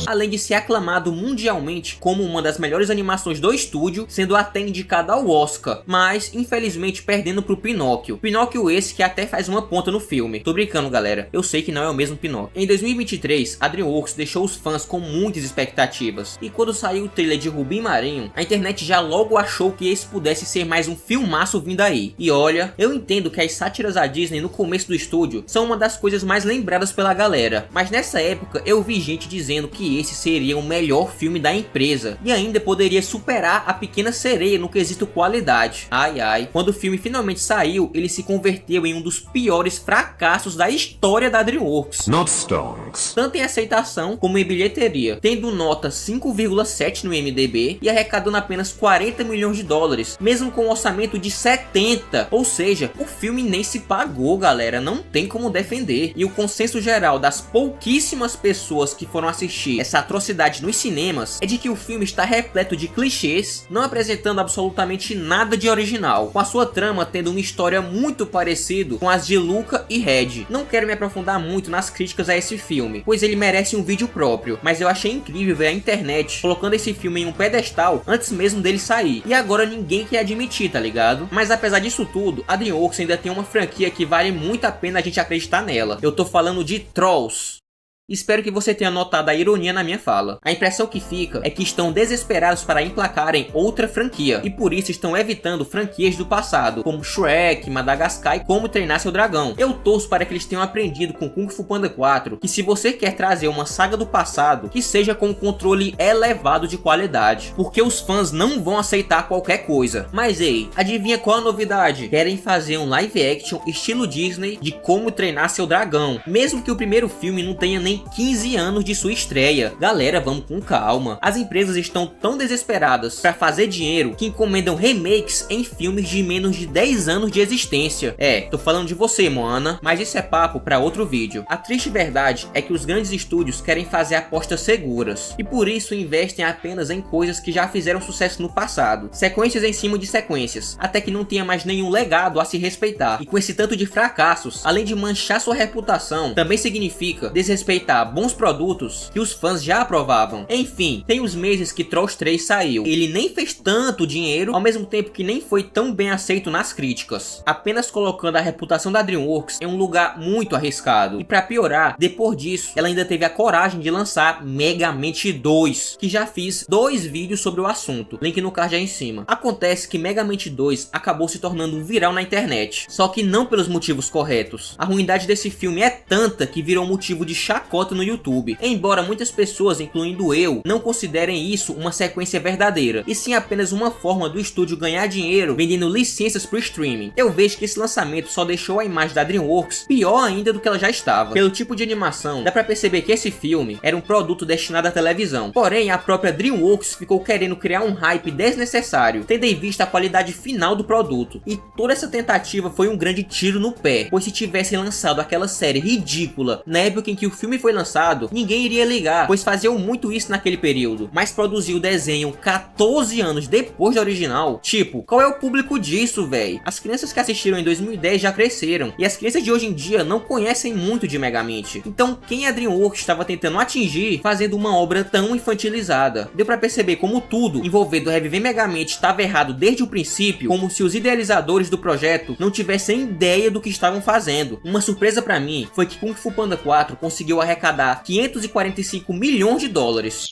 além de ser aclamado mundialmente como uma das melhores animações do estúdio, sendo até indicado ao Oscar, mas infelizmente perdendo pro Pinóquio. Pinóquio esse que até faz uma ponta no filme. Tô brincando, galera, eu sei que não é o mesmo Pinóquio. Em 2023, a DreamWorks deixou os fãs com muitas expectativas, e quando saiu o trailer de Rubim Marinho, a internet já logo achou que esse pudesse ser mais um filmaço vindo aí. E olha, eu entendo que as sátiras à Disney no começo do estúdio são uma das coisas mais lembradas pela galera, mas nessa época eu vi gente dizendo que esse seria o melhor filme da empresa, e ainda poderia superar A Pequena Sereia no quesito qualidade. Ai ai, quando o filme finalmente saiu, ele se converteu em um dos piores fracassos da história da DreamWorks, Not stonks. tanto em aceitação como em bilheteria, tendo nota 5,7 no IMDb e arrecadando apenas 40 milhões de dólares, mesmo com um orçamento de 70. Ou seja, o filme nem se pagou, galera, não tem como defender. E o consenso geral das pouquíssimas pessoas que foram assistir essa atrocidade nos cinemas é de que o filme está repleto de clichês, não apresentando absolutamente nada de original, com a sua trama tendo uma história muito parecida com as de Luca e Red. Não quero me aprofundar muito nas críticas a esse filme, pois ele merece um vídeo próprio, mas eu achei incrível ver a internet colocando esse filme em um pedestal antes mesmo dele sair, e agora ninguém quer admitir, tá ligado? Mas apesar disso tudo, a DreamWorks ainda tem uma franquia que vale muito a pena a gente acreditar nela. Eu tô falando de Trolls. Espero que você tenha notado a ironia na minha fala. A impressão que fica é que estão desesperados para emplacarem outra franquia, e por isso estão evitando franquias do passado, como Shrek, Madagascar e Como Treinar Seu Dragão. Eu torço para que eles tenham aprendido com Kung Fu Panda 4 que se você quer trazer uma saga do passado, que seja com um controle elevado de qualidade, porque os fãs não vão aceitar qualquer coisa. Mas ei, adivinha qual a novidade? Querem fazer um live action estilo Disney de Como Treinar Seu Dragão, mesmo que o primeiro filme não tenha nem 15 anos de sua estreia. Galera, vamos com calma. As empresas estão tão desesperadas para fazer dinheiro que encomendam remakes em filmes de menos de 10 anos de existência. Tô falando de você, Moana, mas isso é papo para outro vídeo. A triste verdade é que os grandes estúdios querem fazer apostas seguras, e por isso investem apenas em coisas que já fizeram sucesso no passado, sequências em cima de sequências, até que não tenha mais nenhum legado a se respeitar. E com esse tanto de fracassos, além de manchar sua reputação, também significa desrespeitar bons produtos que os fãs já aprovavam. Enfim, tem os meses que Trolls 3 saiu. Ele nem fez tanto dinheiro, ao mesmo tempo que nem foi tão bem aceito nas críticas, apenas colocando a reputação da DreamWorks em um lugar muito arriscado. E para piorar, depois disso, ela ainda teve a coragem de lançar Megamente 2, que já fiz 2 vídeos sobre o assunto, link no card aí em cima. Acontece que Megamente 2 acabou se tornando um viral na internet, só que não pelos motivos corretos. A ruindade desse filme é tanta que virou motivo de chacota no YouTube, embora muitas pessoas, incluindo eu, não considerem isso uma sequência verdadeira, e sim apenas uma forma do estúdio ganhar dinheiro vendendo licenças pro streaming. Eu vejo que esse lançamento só deixou a imagem da DreamWorks pior ainda do que ela já estava. Pelo tipo de animação, dá pra perceber que esse filme era um produto destinado à televisão, porém a própria DreamWorks ficou querendo criar um hype desnecessário, tendo em vista a qualidade final do produto, e toda essa tentativa foi um grande tiro no pé, pois se tivessem lançado aquela série ridícula na época em que o filme foi lançado, ninguém iria ligar, pois faziam muito isso naquele período. Mas produzir o desenho 14 anos depois do original, tipo, qual é o público disso, véi? As crianças que assistiram em 2010 já cresceram, e as crianças de hoje em dia não conhecem muito de Megamente. Então quem a DreamWorks estava tentando atingir fazendo uma obra tão infantilizada? Deu pra perceber como tudo envolvendo reviver Megamente estava errado desde o princípio, como se os idealizadores do projeto não tivessem ideia do que estavam fazendo. Uma surpresa pra mim foi que Kung Fu Panda 4 conseguiu arrecadar 545 milhões de dólares,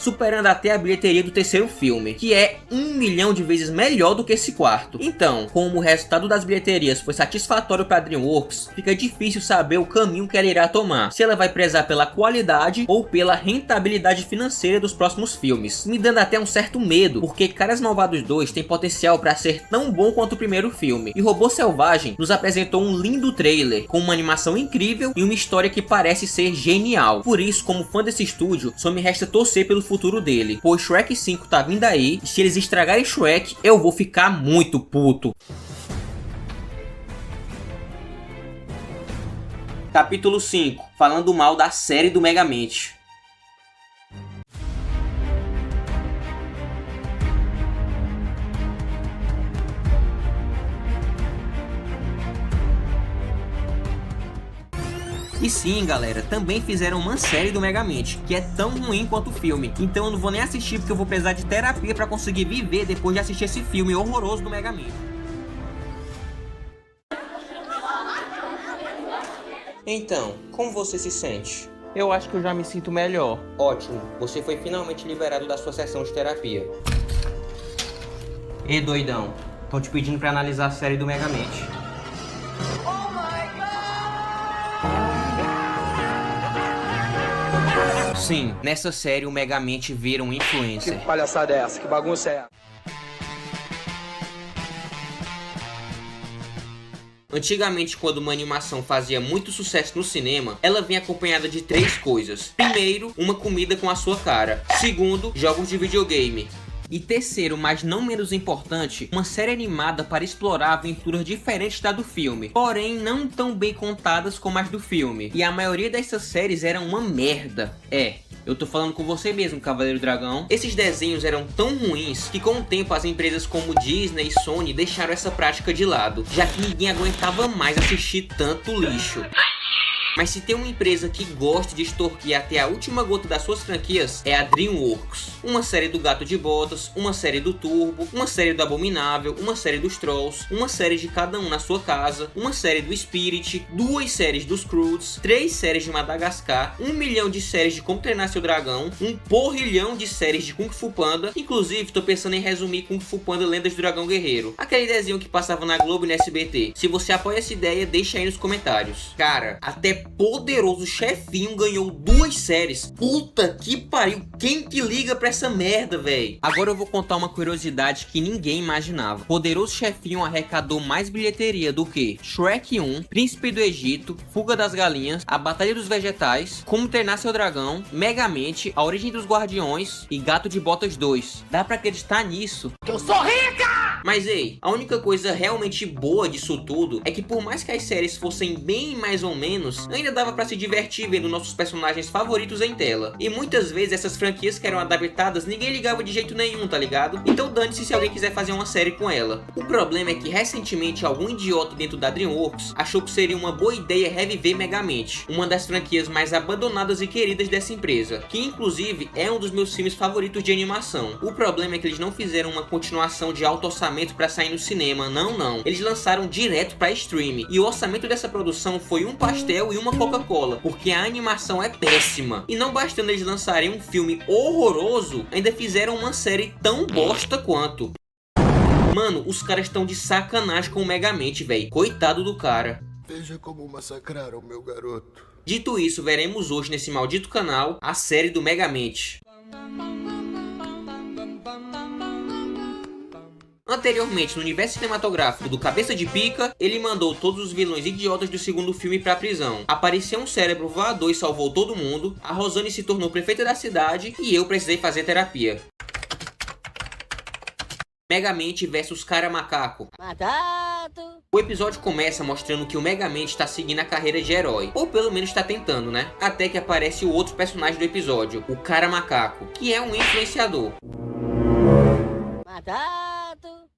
superando até a bilheteria do terceiro filme, que é 1 milhão de vezes melhor do que esse quarto. Então, como o resultado das bilheterias foi satisfatório para a DreamWorks, fica difícil saber o caminho que ela irá tomar, se ela vai prezar pela qualidade ou pela rentabilidade financeira dos próximos filmes, me dando até um certo medo, porque Caras Malvados 2 tem potencial para ser tão bom quanto o primeiro filme, e Robô Selvagem nos apresentou um lindo trailer, com uma animação incrível e uma história que parece ser genial. Por isso, como fã desse estúdio, só me resta torcer pelo futuro dele, pois Shrek 5 tá vindo aí, e se eles estragarem Shrek, eu vou ficar muito puto. Capítulo 5, falando mal da série do Megamente. E sim, galera, também fizeram uma série do Megamente, que é tão ruim quanto o filme. Então eu não vou nem assistir, porque eu vou precisar de terapia pra conseguir viver depois de assistir esse filme horroroso do Megamente. Então, como você se sente? Eu acho que eu já me sinto melhor. Ótimo, você foi finalmente liberado da sua sessão de terapia. Ei, doidão, tô te pedindo pra analisar a série do Megamente. Sim, nessa série o Megamente vira um influencer. Que palhaçada é essa? Que bagunça é essa? Antigamente, quando uma animação fazia muito sucesso no cinema, ela vinha acompanhada de 3 coisas. Primeiro, uma comida com a sua cara. Segundo, jogos de videogame. E terceiro, mas não menos importante, uma série animada para explorar aventuras diferentes da do filme, porém não tão bem contadas como as do filme. E a maioria dessas séries eram uma merda. Eu tô falando com você mesmo, Cavaleiro Dragão. Esses desenhos eram tão ruins que com o tempo as empresas como Disney e Sony deixaram essa prática de lado, já que ninguém aguentava mais assistir tanto lixo. Mas se tem uma empresa que gosta de extorquir até a última gota das suas franquias, é a DreamWorks. Uma série do Gato de Botas, uma série do Turbo, uma série do Abominável, uma série dos Trolls, uma série de Cada Um na Sua Casa, uma série do Spirit, 2 séries dos Croods, 3 séries de Madagascar, 1 milhão de séries de Como Treinar Seu Dragão, 1 porrilhão de séries de Kung Fu Panda. Inclusive, tô pensando em resumir Kung Fu Panda Lendas do Dragão Guerreiro, aquele desenho que passava na Globo e no SBT. Se você apoia essa ideia, deixa aí nos comentários. Cara, até Poderoso Chefinho ganhou 2 séries. Puta que pariu, quem que liga pra essa merda, véi? Agora eu vou contar uma curiosidade que ninguém imaginava. Poderoso Chefinho arrecadou mais bilheteria do que Shrek 1, Príncipe do Egito, Fuga das Galinhas, A Batalha dos Vegetais, Como Treinar Seu Dragão, Megamente, A Origem dos Guardiões e Gato de Botas 2. Dá pra acreditar nisso? Eu sou rica! Mas ei, a única coisa realmente boa disso tudo é que por mais que as séries fossem bem mais ou menos, ainda dava pra se divertir vendo nossos personagens favoritos em tela. E muitas vezes essas franquias que eram adaptadas ninguém ligava de jeito nenhum, tá ligado? Então dane-se se alguém quiser fazer uma série com ela. O problema é que recentemente algum idiota dentro da DreamWorks achou que seria uma boa ideia reviver Megamente, uma das franquias mais abandonadas e queridas dessa empresa, que inclusive é um dos meus filmes favoritos de animação. O problema é que eles não fizeram uma continuação de alto orçamento pra sair no cinema, não. Eles lançaram direto pra streaming, e o orçamento dessa produção foi um pastel e uma Coca-Cola, porque a animação é péssima. E não bastando eles lançarem um filme horroroso, ainda fizeram uma série tão bosta quanto. Mano, os caras estão de sacanagem com o Megamente, velho. Coitado do cara. Veja como massacraram o meu garoto. Dito isso, veremos hoje nesse maldito canal a série do Megamente. Anteriormente, no universo cinematográfico do Cabeça de Pica, ele mandou todos os vilões idiotas do segundo filme pra prisão. Apareceu um cérebro voador e salvou todo mundo, a Rosane se tornou prefeita da cidade e eu precisei fazer terapia. Megamente vs Cara Macaco. Matado. O episódio começa mostrando que o Megamente tá seguindo a carreira de herói, ou pelo menos tá tentando, né? Até que aparece o outro personagem do episódio, o Cara Macaco, que é um influenciador. Matado.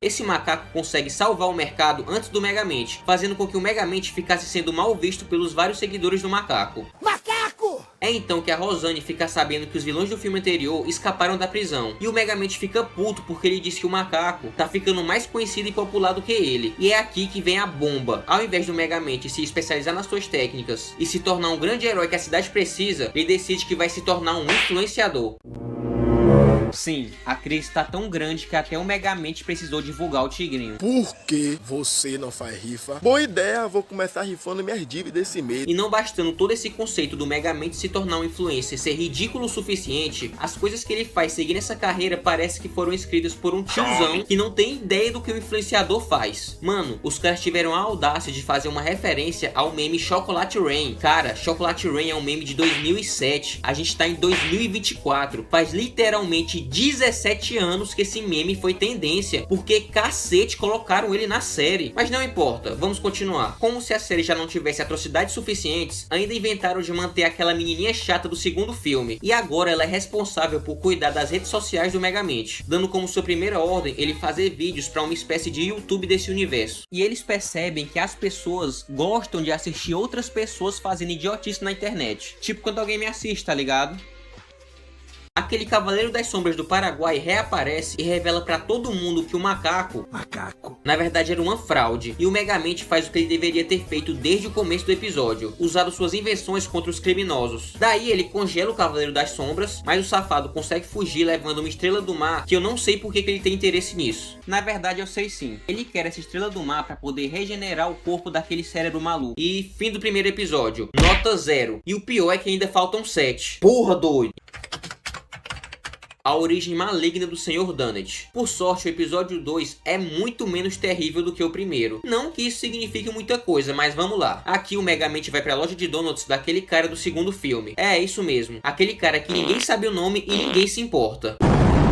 Esse macaco consegue salvar o mercado antes do Megamente, fazendo com que o Megamente ficasse sendo mal visto pelos vários seguidores do macaco. Macaco! É então que a Rosane fica sabendo que os vilões do filme anterior escaparam da prisão, e o Megamente fica puto porque ele diz que o macaco tá ficando mais conhecido e popular do que ele. E é aqui que vem a bomba. Ao invés do Megamente se especializar nas suas técnicas e se tornar um grande herói que a cidade precisa, ele decide que vai se tornar um influenciador. Sim, a crise tá tão grande que até o Megamente precisou divulgar o tigrinho. Por que você não faz rifa? Boa ideia, vou começar rifando minhas dívidas esse mês. E não bastando todo esse conceito do Megamente se tornar um influencer ser ridículo o suficiente, as coisas que ele faz seguir nessa carreira parece que foram escritas por um tiozão que não tem ideia do que o influenciador faz. Mano, os caras tiveram a audácia de fazer uma referência ao meme Chocolate Rain. Cara, Chocolate Rain é um meme de 2007, a gente tá em 2024, faz literalmente 17 anos que esse meme foi tendência, porque cacete colocaram ele na série. Mas não importa, vamos continuar. Como se a série já não tivesse atrocidades suficientes, ainda inventaram de manter aquela menininha chata do segundo filme, e agora ela é responsável por cuidar das redes sociais do Megamente, dando como sua primeira ordem ele fazer vídeos para uma espécie de YouTube desse universo. E eles percebem que as pessoas gostam de assistir outras pessoas fazendo idiotice na internet, tipo quando alguém me assiste, tá ligado? Aquele Cavaleiro das Sombras do Paraguai reaparece e revela pra todo mundo que o macaco, na verdade era uma fraude, e o Megamente faz o que ele deveria ter feito desde o começo do episódio, usado suas invenções contra os criminosos. Daí ele congela o Cavaleiro das Sombras, mas o safado consegue fugir levando uma estrela do mar que eu não sei por que ele tem interesse nisso. Na verdade eu sei sim, ele quer essa estrela do mar pra poder regenerar o corpo daquele cérebro maluco. E fim do primeiro episódio, nota 0. E o pior é que ainda faltam 7. Porra, doido! A origem maligna do Sr. Dunnett. Por sorte, o episódio 2 é muito menos terrível do que o primeiro. Não que isso signifique muita coisa, mas vamos lá. Aqui o Megamente vai pra loja de donuts daquele cara do segundo filme. É, isso mesmo. Aquele cara que ninguém sabe o nome e ninguém se importa.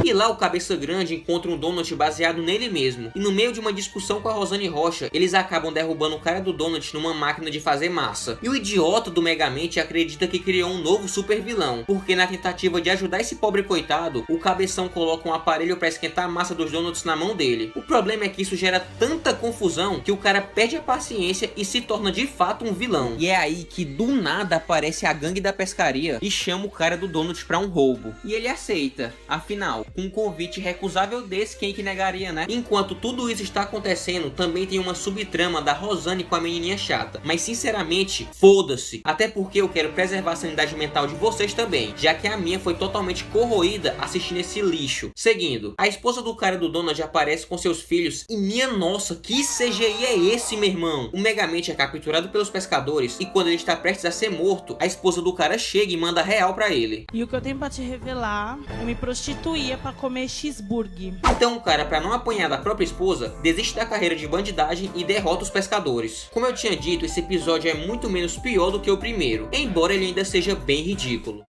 E lá o Cabeça Grande encontra um donut baseado nele mesmo. E no meio de uma discussão com a Rosane Rocha, eles acabam derrubando o cara do donut numa máquina de fazer massa. E o idiota do Megamente acredita que criou um novo super vilão, porque na tentativa de ajudar esse pobre coitado, o Cabeção coloca um aparelho para esquentar a massa dos donuts na mão dele. O problema é que isso gera tanta confusão que o cara perde a paciência e se torna de fato um vilão. E é aí que do nada aparece a gangue da pescaria e chama o cara do donut para um roubo. E ele aceita. Afinal, com um convite recusável desse, quem que negaria, né? Enquanto tudo isso está acontecendo, também tem uma subtrama da Rosane com a menininha chata. Mas sinceramente, foda-se. Até porque eu quero preservar a sanidade mental de vocês também, já que a minha foi totalmente corroída assistindo esse lixo. Seguindo, a esposa do cara do donut aparece com seus filhos e minha nossa, que CGI é esse, meu irmão? O Megamente é capturado pelos pescadores e quando ele está prestes a ser morto, a esposa do cara chega e manda real pra ele. E o que eu tenho pra te revelar, eu me prostituía pra comer cheeseburger. Então o cara, pra não apanhar da própria esposa, desiste da carreira de bandidagem e derrota os pescadores. Como eu tinha dito, esse episódio é muito menos pior do que o primeiro, embora ele ainda seja bem ridículo.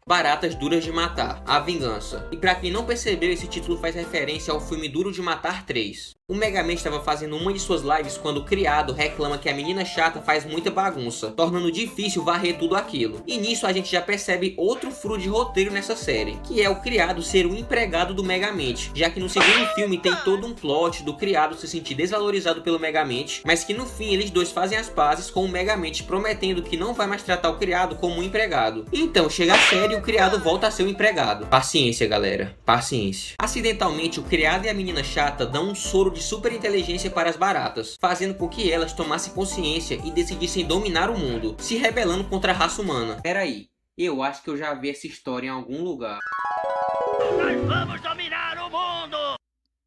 Baratas Duras de Matar, A Vingança. E pra quem não percebeu, esse título faz referência ao filme Duro de Matar 3. O Megamente estava fazendo uma de suas lives quando o criado reclama que a menina chata faz muita bagunça, tornando difícil varrer tudo aquilo. E nisso a gente já percebe outro furo de roteiro nessa série, que é o criado ser o empregado do Megamente, já que no segundo filme tem todo um plot do criado se sentir desvalorizado pelo Megamente, mas que no fim eles dois fazem as pazes com o Megamente prometendo que não vai mais tratar o criado como um empregado. Então chega a série e o criado volta a ser o empregado. Paciência, galera, paciência. Acidentalmente o criado e a menina chata dão um soro de super inteligência para as baratas, fazendo com que elas tomassem consciência e decidissem dominar o mundo, se rebelando contra a raça humana. Peraí, eu acho que eu já vi essa história em algum lugar. Nós vamos dominar o mundo!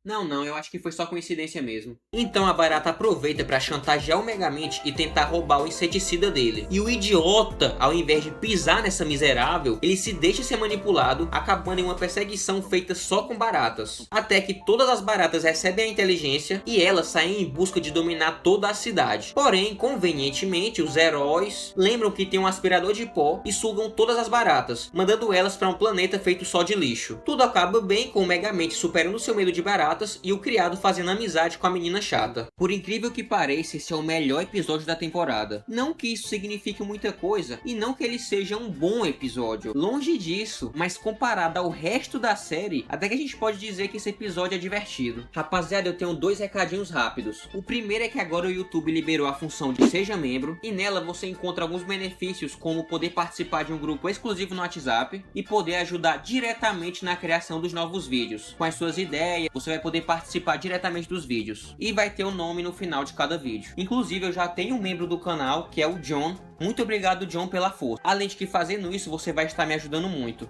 Não, eu acho que foi só coincidência mesmo. Então a barata aproveita para chantagear o Megamente e tentar roubar o inseticida dele. E o idiota, ao invés de pisar nessa miserável, ele se deixa ser manipulado, acabando em uma perseguição feita só com baratas. Até que todas as baratas recebem a inteligência e elas saem em busca de dominar toda a cidade. Porém, convenientemente, os heróis lembram que tem um aspirador de pó e sugam todas as baratas, mandando elas para um planeta feito só de lixo. Tudo acaba bem com o Megamente superando seu medo de baratas e o criado fazendo amizade com a menina chata. Por incrível que pareça, esse é o melhor episódio da temporada. Não que isso signifique muita coisa, e não que ele seja um bom episódio. Longe disso, mas comparado ao resto da série, até que a gente pode dizer que esse episódio é divertido. Rapaziada, eu tenho dois recadinhos rápidos. O primeiro é que agora o YouTube liberou a função de Seja Membro, e nela você encontra alguns benefícios, como poder participar de um grupo exclusivo no WhatsApp, e poder ajudar diretamente na criação dos novos vídeos. Com as suas ideias, você vai poder participar diretamente dos vídeos. E vai ter o nome no final de cada vídeo. Inclusive, eu já tenho um membro do canal, que é o John. Muito obrigado, John, pela força. Além de que fazendo isso, você vai estar me ajudando muito.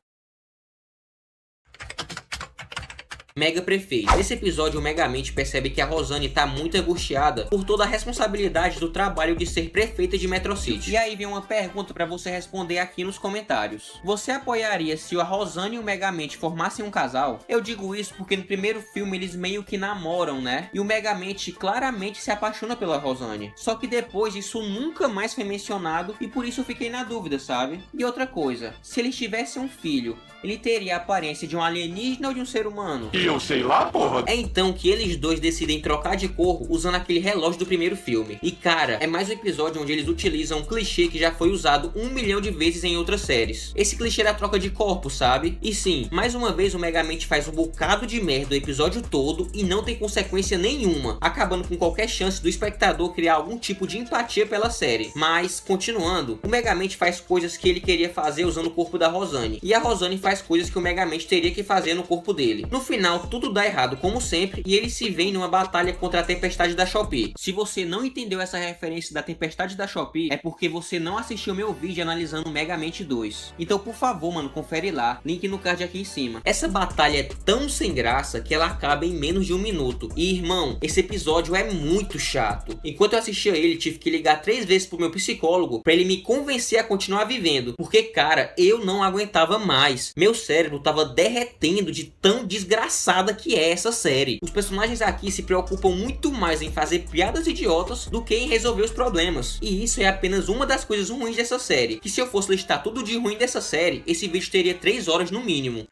Mega Prefeito. Nesse episódio, o Megamente percebe que a Rosane tá muito angustiada por toda a responsabilidade do trabalho de ser prefeita de Metro City. E aí vem uma pergunta pra você responder aqui nos comentários. Você apoiaria se a Rosane e o Megamente formassem um casal? Eu digo isso porque no primeiro filme eles meio que namoram, né? E o Megamente claramente se apaixona pela Rosane. Só que depois isso nunca mais foi mencionado e por isso eu fiquei na dúvida, sabe? E outra coisa, se eles tivessem um filho, ele teria a aparência de um alienígena ou de um ser humano? E eu sei lá, porra. É então que eles dois decidem trocar de cor usando aquele relógio do primeiro filme. E cara, é mais um episódio onde eles utilizam um clichê que já foi usado 1 milhão de vezes em outras séries. Esse clichê da troca de corpos, sabe? E sim, mais uma vez o Megamente faz um bocado de merda o episódio todo e não tem consequência nenhuma, acabando com qualquer chance do espectador criar algum tipo de empatia pela série. Mas, continuando, o Megamente faz coisas que ele queria fazer usando o corpo da Rosane. E a Rosane faz coisas que o Megamente teria que fazer no corpo dele. No final, tudo dá errado como sempre e eles se veem numa batalha contra a Tempestade da Shopee. Se você não entendeu essa referência da Tempestade da Shopee, é porque você não assistiu meu vídeo analisando o Megamente 2. Então por favor, mano, confere lá, link no card aqui em cima. Essa batalha é tão sem graça que ela acaba em menos de 1 minuto. E irmão, esse episódio é muito chato. Enquanto eu assistia ele, tive que ligar 3 vezes pro meu psicólogo pra ele me convencer a continuar vivendo. Porque cara, eu não aguentava mais. Meu cérebro tava derretendo de tão desgraçada que é essa série. Os personagens aqui se preocupam muito mais em fazer piadas idiotas do que em resolver os problemas. E isso é apenas uma das coisas ruins dessa série, que se eu fosse listar tudo de ruim dessa série, esse vídeo teria 3 horas no mínimo.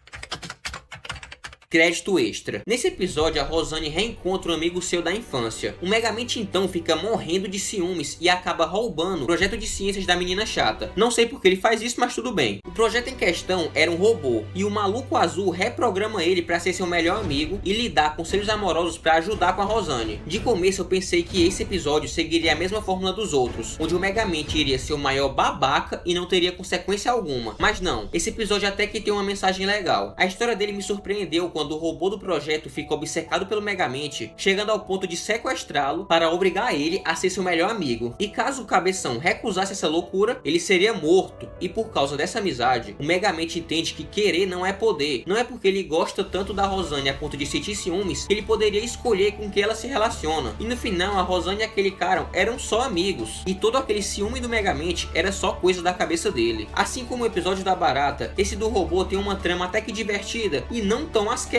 Crédito extra. Nesse episódio, a Rosane reencontra um amigo seu da infância. O Megamente então fica morrendo de ciúmes e acaba roubando o projeto de ciências da menina chata. Não sei porque ele faz isso, mas tudo bem. O projeto em questão era um robô, e o maluco azul reprograma ele para ser seu melhor amigo e lidar com seus amorosos para ajudar com a Rosane. De começo eu pensei que esse episódio seguiria a mesma fórmula dos outros, onde o Megamente iria ser o maior babaca e não teria consequência alguma. Mas não, esse episódio até que tem uma mensagem legal. A história dele me surpreendeu quando o robô do projeto fica obcecado pelo Megamente, chegando ao ponto de sequestrá-lo para obrigar ele a ser seu melhor amigo. E caso o Cabeção recusasse essa loucura, ele seria morto. E por causa dessa amizade, o Megamente entende que querer não é poder. Não é porque ele gosta tanto da Rosane a ponto de sentir ciúmes que ele poderia escolher com quem ela se relaciona. E no final, a Rosane e aquele cara eram só amigos. E todo aquele ciúme do Megamente era só coisa da cabeça dele. Assim como o episódio da barata, esse do robô tem uma trama até que divertida e não tão asquerosa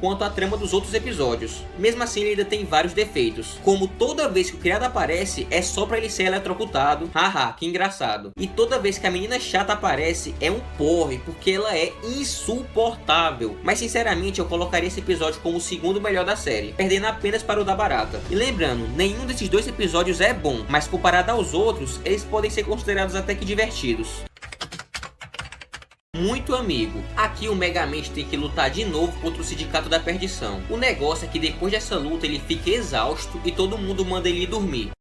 quanto a trama dos outros episódios. Mesmo assim, ele ainda tem vários defeitos, como toda vez que o criado aparece é só pra ele ser eletrocutado, haha, que engraçado. E toda vez que a menina chata aparece é um porre, porque ela é insuportável. Mas sinceramente eu colocaria esse episódio como o segundo melhor da série, perdendo apenas para o da barata. E lembrando, nenhum desses dois episódios é bom, mas comparado aos outros, eles podem ser considerados até que divertidos. Muito amigo. Aqui o Megamente tem que lutar de novo contra o Sindicato da Perdição. O negócio é que depois dessa luta ele fica exausto e todo mundo manda ele ir dormir.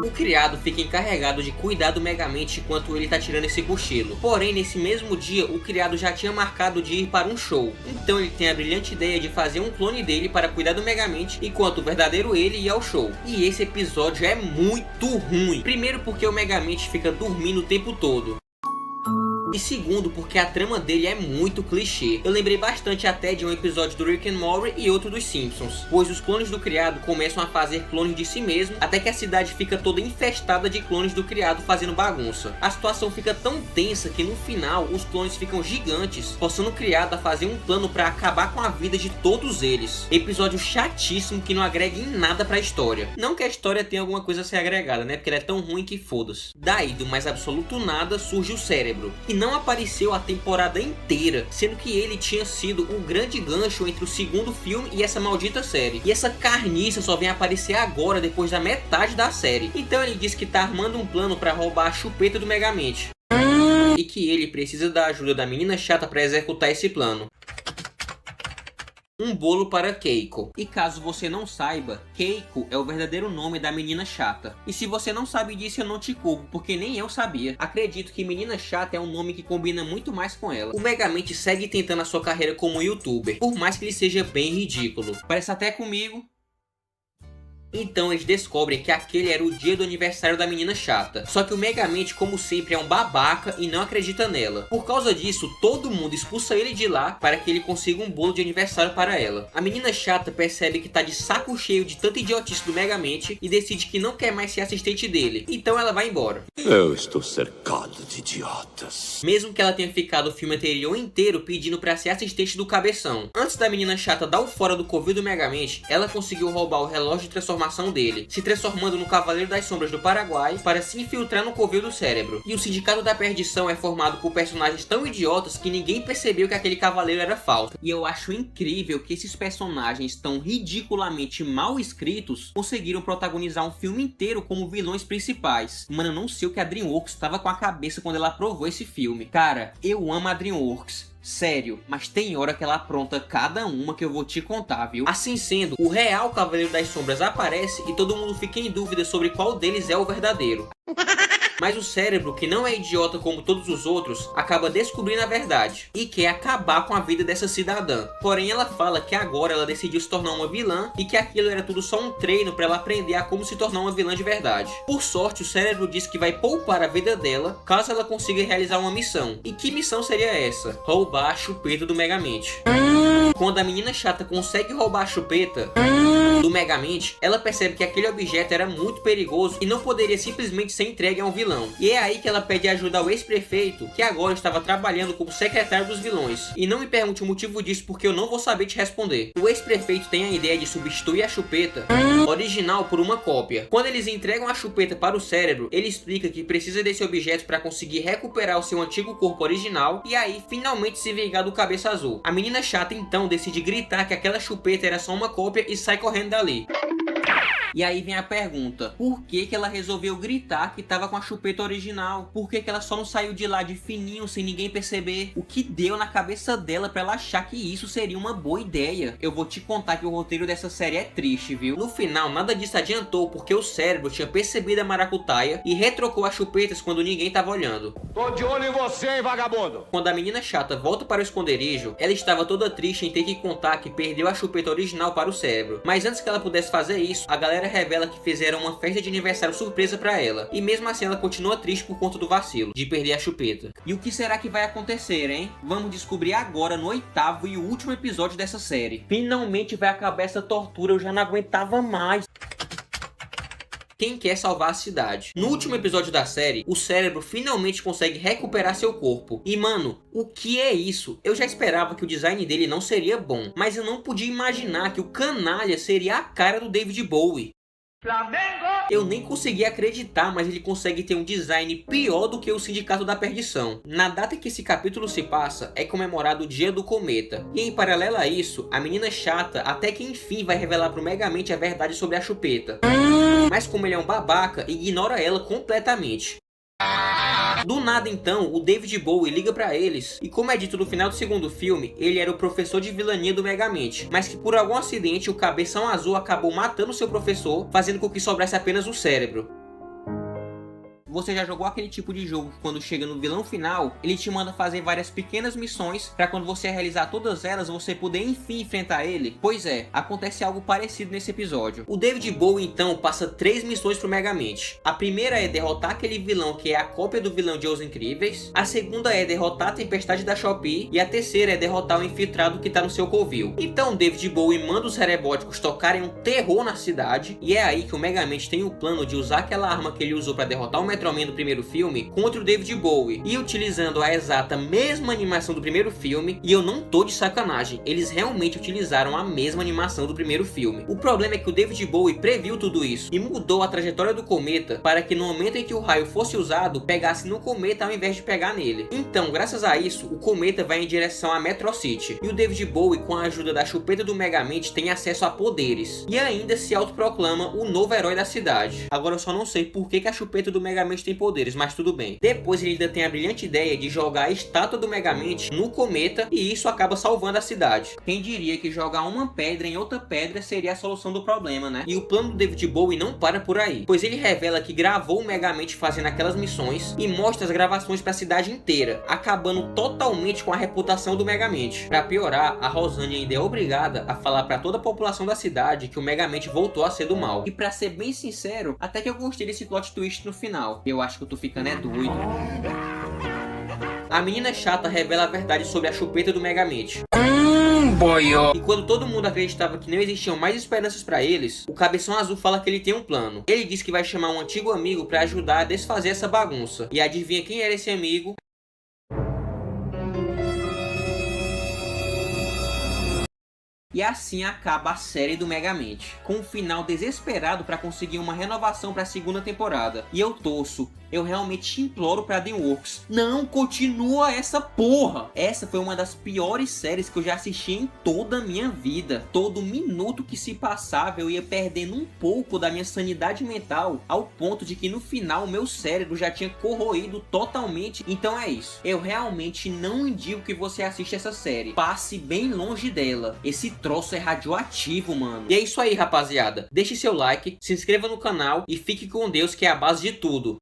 O criado fica encarregado de cuidar do Megamente enquanto ele tá tirando esse cochilo. Porém, nesse mesmo dia, o criado já tinha marcado de ir para um show. Então ele tem a brilhante ideia de fazer um clone dele para cuidar do Megamente, enquanto o verdadeiro ele ia ao show. E esse episódio é muito ruim. Primeiro porque o Megamente fica dormindo o tempo todo. E segundo, porque a trama dele é muito clichê. Eu lembrei bastante até de um episódio do Rick and Morty e outro dos Simpsons, pois os clones do criado começam a fazer clones de si mesmo, até que a cidade fica toda infestada de clones do criado fazendo bagunça. A situação fica tão tensa que no final os clones ficam gigantes, forçando o criado a fazer um plano para acabar com a vida de todos eles. Episódio chatíssimo que não agrega em nada pra história. Não que a história tenha alguma coisa a ser agregada, né? Porque ela é tão ruim que foda-se. Daí, do mais absoluto nada, surge o Cérebro, que não apareceu a temporada inteira, sendo que ele tinha sido o grande gancho entre o segundo filme e essa maldita série. E essa carniça só vem aparecer agora, depois da metade da série. Então ele diz que tá armando um plano para roubar a chupeta do Megamente. E que ele precisa da ajuda da menina chata para executar esse plano. Um bolo para Keiko. E caso você não saiba, Keiko é o verdadeiro nome da menina chata. E se você não sabe disso, eu não te culpo, porque nem eu sabia. Acredito que menina chata é um nome que combina muito mais com ela. O Megamente segue tentando a sua carreira como youtuber, por mais que ele seja bem ridículo. Parece até comigo. Então eles descobrem que aquele era o dia do aniversário da menina chata. Só que o Megamente, como sempre, é um babaca e não acredita nela. Por causa disso, todo mundo expulsa ele de lá para que ele consiga um bolo de aniversário para ela. A menina chata percebe que tá de saco cheio de tanta idiotice do Megamente e decide que não quer mais ser assistente dele. Então ela vai embora. Eu estou cercado de idiotas. Mesmo que ela tenha ficado o filme anterior inteiro pedindo para ser assistente do Cabeção. Antes da menina chata dar o fora do covil do Megamente, ela conseguiu roubar o relógio de transformação dele, se transformando no Cavaleiro das Sombras do Paraguai para se infiltrar no covil do Cérebro. E o Sindicato da Perdição é formado por personagens tão idiotas que ninguém percebeu que aquele cavaleiro era falso. E eu acho incrível que esses personagens tão ridiculamente mal escritos conseguiram protagonizar um filme inteiro como vilões principais. Mano, eu não sei o que a DreamWorks estava com a cabeça quando ela aprovou esse filme. Cara, eu amo a DreamWorks. Sério, mas tem hora que ela apronta cada uma que eu vou te contar, viu? Assim sendo, o real Cavaleiro das Sombras aparece e todo mundo fica em dúvida sobre qual deles é o verdadeiro. Mas o Cérebro, que não é idiota como todos os outros, acaba descobrindo a verdade e quer acabar com a vida dessa cidadã. Porém, ela fala que agora ela decidiu se tornar uma vilã e que aquilo era tudo só um treino para ela aprender a como se tornar uma vilã de verdade. Por sorte, o Cérebro diz que vai poupar a vida dela caso ela consiga realizar uma missão. E que missão seria essa? Roubar a chupeta do Megamente. Quando a menina chata consegue roubar a chupeta, do Megamente, ela percebe que aquele objeto era muito perigoso e não poderia simplesmente ser entregue a um vilão. E é aí que ela pede ajuda ao ex-prefeito, que agora estava trabalhando como secretário dos vilões. E não me pergunte o motivo disso, porque eu não vou saber te responder. O ex-prefeito tem a ideia de substituir a chupeta original por uma cópia. Quando eles entregam a chupeta para o cérebro, ele explica que precisa desse objeto para conseguir recuperar o seu antigo corpo original e aí finalmente se vingar do Cabeça Azul. A menina chata então decide gritar que aquela chupeta era só uma cópia e sai correndo dali. E aí vem a pergunta, por que ela resolveu gritar que tava com a chupeta original? Por que ela só não saiu de lá de fininho sem ninguém perceber? O que deu na cabeça dela pra ela achar que isso seria uma boa ideia? Eu vou te contar que o roteiro dessa série é triste, viu? No final, nada disso adiantou porque o cérebro tinha percebido a maracutaia e retrocou as chupetas quando ninguém tava olhando. Tô de olho em você, hein, vagabundo? Quando a menina chata volta para o esconderijo, ela estava toda triste em ter que contar que perdeu a chupeta original para o cérebro. Mas antes que ela pudesse fazer isso, a galera revela que fizeram uma festa de aniversário surpresa pra ela. E mesmo assim ela continua triste por conta do vacilo, de perder a chupeta. E o que será que vai acontecer, hein? Vamos descobrir agora no 8º e último episódio dessa série. Finalmente vai acabar essa tortura, eu já não aguentava mais. Quem quer salvar a cidade? No último episódio da série, o cérebro finalmente consegue recuperar seu corpo. E mano, o que é isso? Eu já esperava que o design dele não seria bom, mas eu não podia imaginar que o canalha seria a cara do David Bowie. Flamengo! Eu nem consegui acreditar, mas ele consegue ter um design pior do que o Sindicato da Perdição. Na data que esse capítulo se passa, é comemorado o Dia do Cometa. E em paralelo a isso, a menina chata até que enfim vai revelar pro Megamente a verdade sobre a chupeta. Mas como ele é um babaca, ignora ela completamente. Do nada então, o David Bowie liga pra eles, e como é dito no final do segundo filme, ele era o professor de vilania do Megamente, mas que por algum acidente o Cabeção Azul acabou matando seu professor, fazendo com que sobrasse apenas o cérebro. Você já jogou aquele tipo de jogo que quando chega no vilão final, ele te manda fazer várias pequenas missões pra quando você realizar todas elas, você poder enfim enfrentar ele? Pois é, acontece algo parecido nesse episódio. O David Bowie então passa 3 missões pro Megamente. A primeira é derrotar aquele vilão que é a cópia do vilão de Os Incríveis. A segunda é derrotar a Tempestade da Shopee. E a terceira é derrotar o infiltrado que tá no seu covil. Então David Bowie manda os cerebóticos tocarem um terror na cidade. E é aí que o Megamente tem o plano de usar aquela arma que ele usou pra derrotar o Metroman do primeiro filme contra o David Bowie, e utilizando a exata mesma animação do primeiro filme, e eu não tô de sacanagem, eles realmente utilizaram a mesma animação do primeiro filme. O problema é que o David Bowie previu tudo isso e mudou a trajetória do cometa para que no momento em que o raio fosse usado, pegasse no cometa ao invés de pegar nele. Então, graças a isso, o cometa vai em direção a Metro City, e o David Bowie, com a ajuda da chupeta do Megamente, tem acesso a poderes, e ainda se autoproclama o novo herói da cidade. Agora eu só não sei por que a chupeta do Megamente tem poderes, mas tudo bem. Depois ele ainda tem a brilhante ideia de jogar a estátua do Megamente no cometa, e isso acaba salvando a cidade. Quem diria que jogar uma pedra em outra pedra seria a solução do problema, né? E o plano do David Bowie não para por aí, pois ele revela que gravou o Megamente fazendo aquelas missões e mostra as gravações para a cidade inteira, acabando totalmente com a reputação do Megamente. Para piorar, a Rosane ainda é obrigada a falar para toda a população da cidade que o Megamente voltou a ser do mal. E para ser bem sincero, até que eu gostei desse plot twist no final. Eu acho que eu tô ficando é doido. A menina chata revela a verdade sobre a chupeta do Megamente. E quando todo mundo acreditava que não existiam mais esperanças pra eles, o Cabeção Azul fala que ele tem um plano. Ele diz que vai chamar um antigo amigo pra ajudar a desfazer essa bagunça. E adivinha quem era esse amigo? E assim acaba a série do Megamente, com um final desesperado para conseguir uma renovação para a segunda temporada. E eu torço, eu realmente imploro pra DreamWorks, não continua essa porra! Essa foi uma das piores séries que eu já assisti em toda a minha vida. Todo minuto que se passava eu ia perdendo um pouco da minha sanidade mental, ao ponto de que no final o meu cérebro já tinha corroído totalmente. Então é isso, eu realmente não indico que você assista essa série, passe bem longe dela. Esse troço é radioativo, mano. E é isso aí, rapaziada. Deixe seu like, se inscreva no canal e fique com Deus, que é a base de tudo.